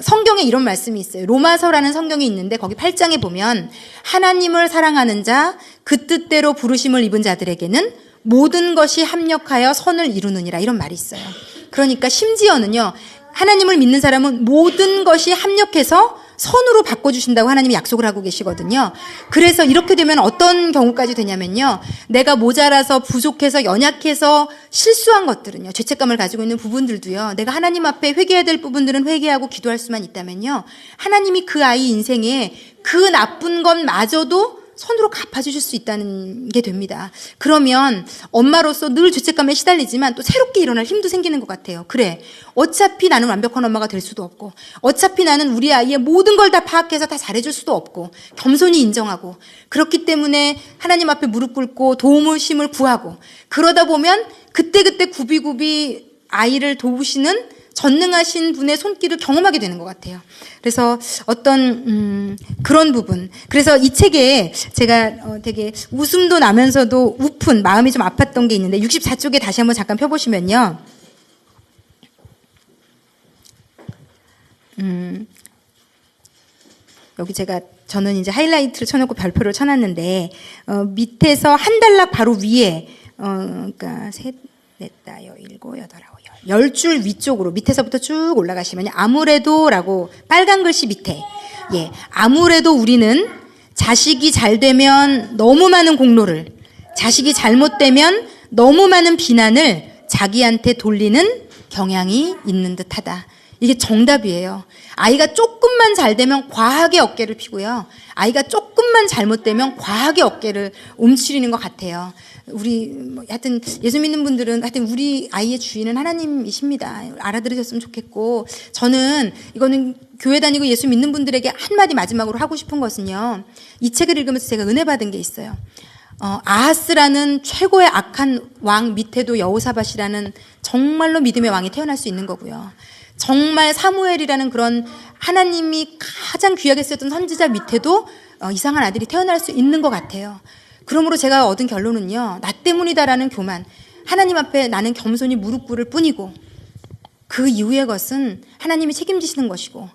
성경에 이런 말씀이 있어요. 로마서라는 성경이 있는데 거기 8장에 보면 하나님을 사랑하는 자, 그 뜻대로 부르심을 입은 자들에게는 모든 것이 합력하여 선을 이루느니라, 이런 말이 있어요. 그러니까 심지어는요, 하나님을 믿는 사람은 모든 것이 합력해서 선으로 바꿔주신다고 하나님이 약속을 하고 계시거든요. 그래서 이렇게 되면 어떤 경우까지 되냐면요, 내가 모자라서 부족해서 연약해서 실수한 것들은요, 죄책감을 가지고 있는 부분들도요, 내가 하나님 앞에 회개해야 될 부분들은 회개하고 기도할 수만 있다면요, 하나님이 그 아이 인생에 그 나쁜 것마저도 선으로 갚아주실 수 있다는 게 됩니다. 그러면 엄마로서 늘 죄책감에 시달리지만 또 새롭게 일어날 힘도 생기는 것 같아요. 그래, 어차피 나는 완벽한 엄마가 될 수도 없고, 어차피 나는 우리 아이의 모든 걸 다 파악해서 다 잘해줄 수도 없고, 겸손히 인정하고, 그렇기 때문에 하나님 앞에 무릎 꿇고 도움을 구하고, 그러다 보면 그때그때 굽이굽이 아이를 도우시는 전능하신 분의 손길을 경험하게 되는 것 같아요. 그래서 어떤 그런 부분, 그래서 이 책에 제가 되게 웃음도 나면서도 우픈 마음이 좀 아팠던 게 있는데 64쪽에 다시 한번 잠깐 펴보시면요, 여기 저는 이제 하이라이트를 쳐놓고 별표를 쳐놨는데 밑에서 한 단락 바로 위에 그러니까 셋, 넷, 다, 여, 일곱, 여덟, 아홉, 열 줄 위쪽으로 밑에서부터 쭉 올라가시면 아무래도라고 빨간 글씨 밑에, 예, 아무래도 우리는 자식이 잘 되면 너무 많은 공로를, 자식이 잘못되면 너무 많은 비난을 자기한테 돌리는 경향이 있는 듯하다. 이게 정답이에요. 아이가 조금만 잘 되면 과하게 어깨를 피고요, 아이가 조금만 잘못되면 과하게 어깨를 움츠리는 것 같아요. 하여튼 예수 믿는 분들은 하여튼 우리 아이의 주인은 하나님이십니다. 알아들으셨으면 좋겠고, 저는 이거는 교회 다니고 예수 믿는 분들에게 한마디 마지막으로 하고 싶은 것은요, 이 책을 읽으면서 제가 은혜 받은 게 있어요. 아하스라는 최고의 악한 왕 밑에도 여호사밧이라는 정말로 믿음의 왕이 태어날 수 있는 거고요, 정말 사무엘이라는 그런 하나님이 가장 귀하게 쓰던 선지자 밑에도 이상한 아들이 태어날 수 있는 것 같아요. 그러므로 제가 얻은 결론은요, 나 때문이다라는 교만, 하나님 앞에 나는 겸손히 무릎 꿇을 뿐이고, 그 이후의 것은 하나님이 책임지시는 것이고,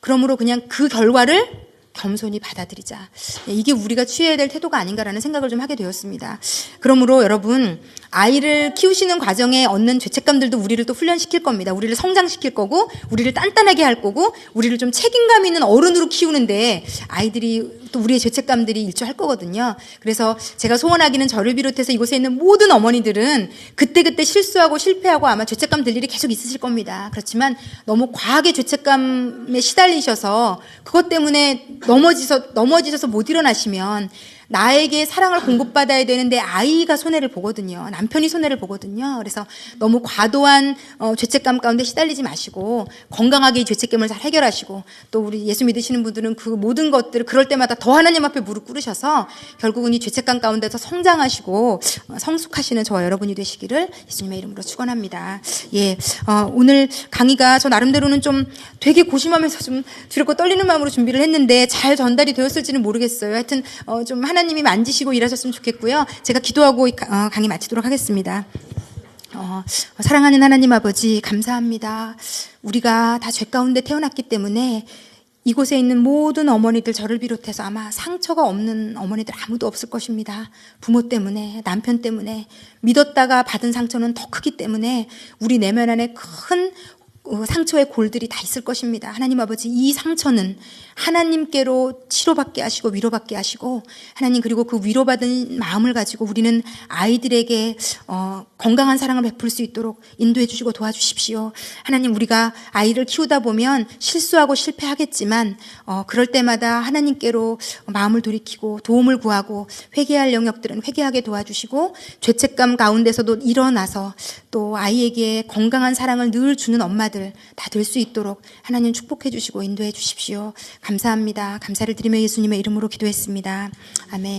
그러므로 그냥 그 결과를 겸손히 받아들이자. 이게 우리가 취해야 될 태도가 아닌가라는 생각을 좀 하게 되었습니다. 그러므로 여러분, 아이를 키우시는 과정에 얻는 죄책감들도 우리를 또 훈련시킬 겁니다. 우리를 성장시킬 거고, 우리를 단단하게 할 거고, 우리를 좀 책임감 있는 어른으로 키우는데 아이들이 또 우리의 죄책감들이 일조할 거거든요. 그래서 제가 소원하기는 저를 비롯해서 이곳에 있는 모든 어머니들은 그때그때 실수하고 실패하고 아마 죄책감 들 일이 계속 있으실 겁니다. 그렇지만 너무 과하게 죄책감에 시달리셔서 그것 때문에 넘어지셔서 못 일어나시면 나에게 사랑을 공급받아야 되는데 아이가 손해를 보거든요. 남편이 손해를 보거든요. 그래서 너무 과도한 죄책감 가운데 시달리지 마시고 건강하게 이 죄책감을 잘 해결하시고, 또 우리 예수 믿으시는 분들은 그 모든 것들을 그럴 때마다 더 하나님 앞에 무릎 꿇으셔서 결국은 이 죄책감 가운데서 성장하시고 성숙하시는 저와 여러분이 되시기를 예수님의 이름으로 축원합니다. 예, 오늘 강의가 저 나름대로는 좀 되게 고심하면서 좀 두렵고 떨리는 마음으로 준비를 했는데 잘 전달이 되었을지는 모르겠어요. 하여튼 좀 하나님이 만지시고 일하셨으면 좋겠고요. 제가 기도하고 강의 마치도록 하겠습니다. 사랑하는 하나님 아버지, 감사합니다. 우리가 다 죄 가운데 태어났기 때문에 이곳에 있는 모든 어머니들, 저를 비롯해서 아마 상처가 없는 어머니들 아무도 없을 것입니다. 부모 때문에, 남편 때문에, 믿었다가 받은 상처는 더 크기 때문에 우리 내면 안에 큰 상처의 골들이 다 있을 것입니다. 하나님 아버지, 이 상처는 하나님께로 치료받게 하시고 위로받게 하시고, 하나님, 그리고 그 위로받은 마음을 가지고 우리는 아이들에게 건강한 사랑을 베풀 수 있도록 인도해 주시고 도와주십시오. 하나님, 우리가 아이를 키우다 보면 실수하고 실패하겠지만 그럴 때마다 하나님께로 마음을 돌이키고 도움을 구하고 회개할 영역들은 회개하게 도와주시고, 죄책감 가운데서도 일어나서 또 아이에게 건강한 사랑을 늘 주는 엄마들 다 될 수 있도록 하나님 축복해 주시고 인도해 주십시오. 감사합니다. 감사를 드리며 예수님의 이름으로 기도했습니다. 아멘.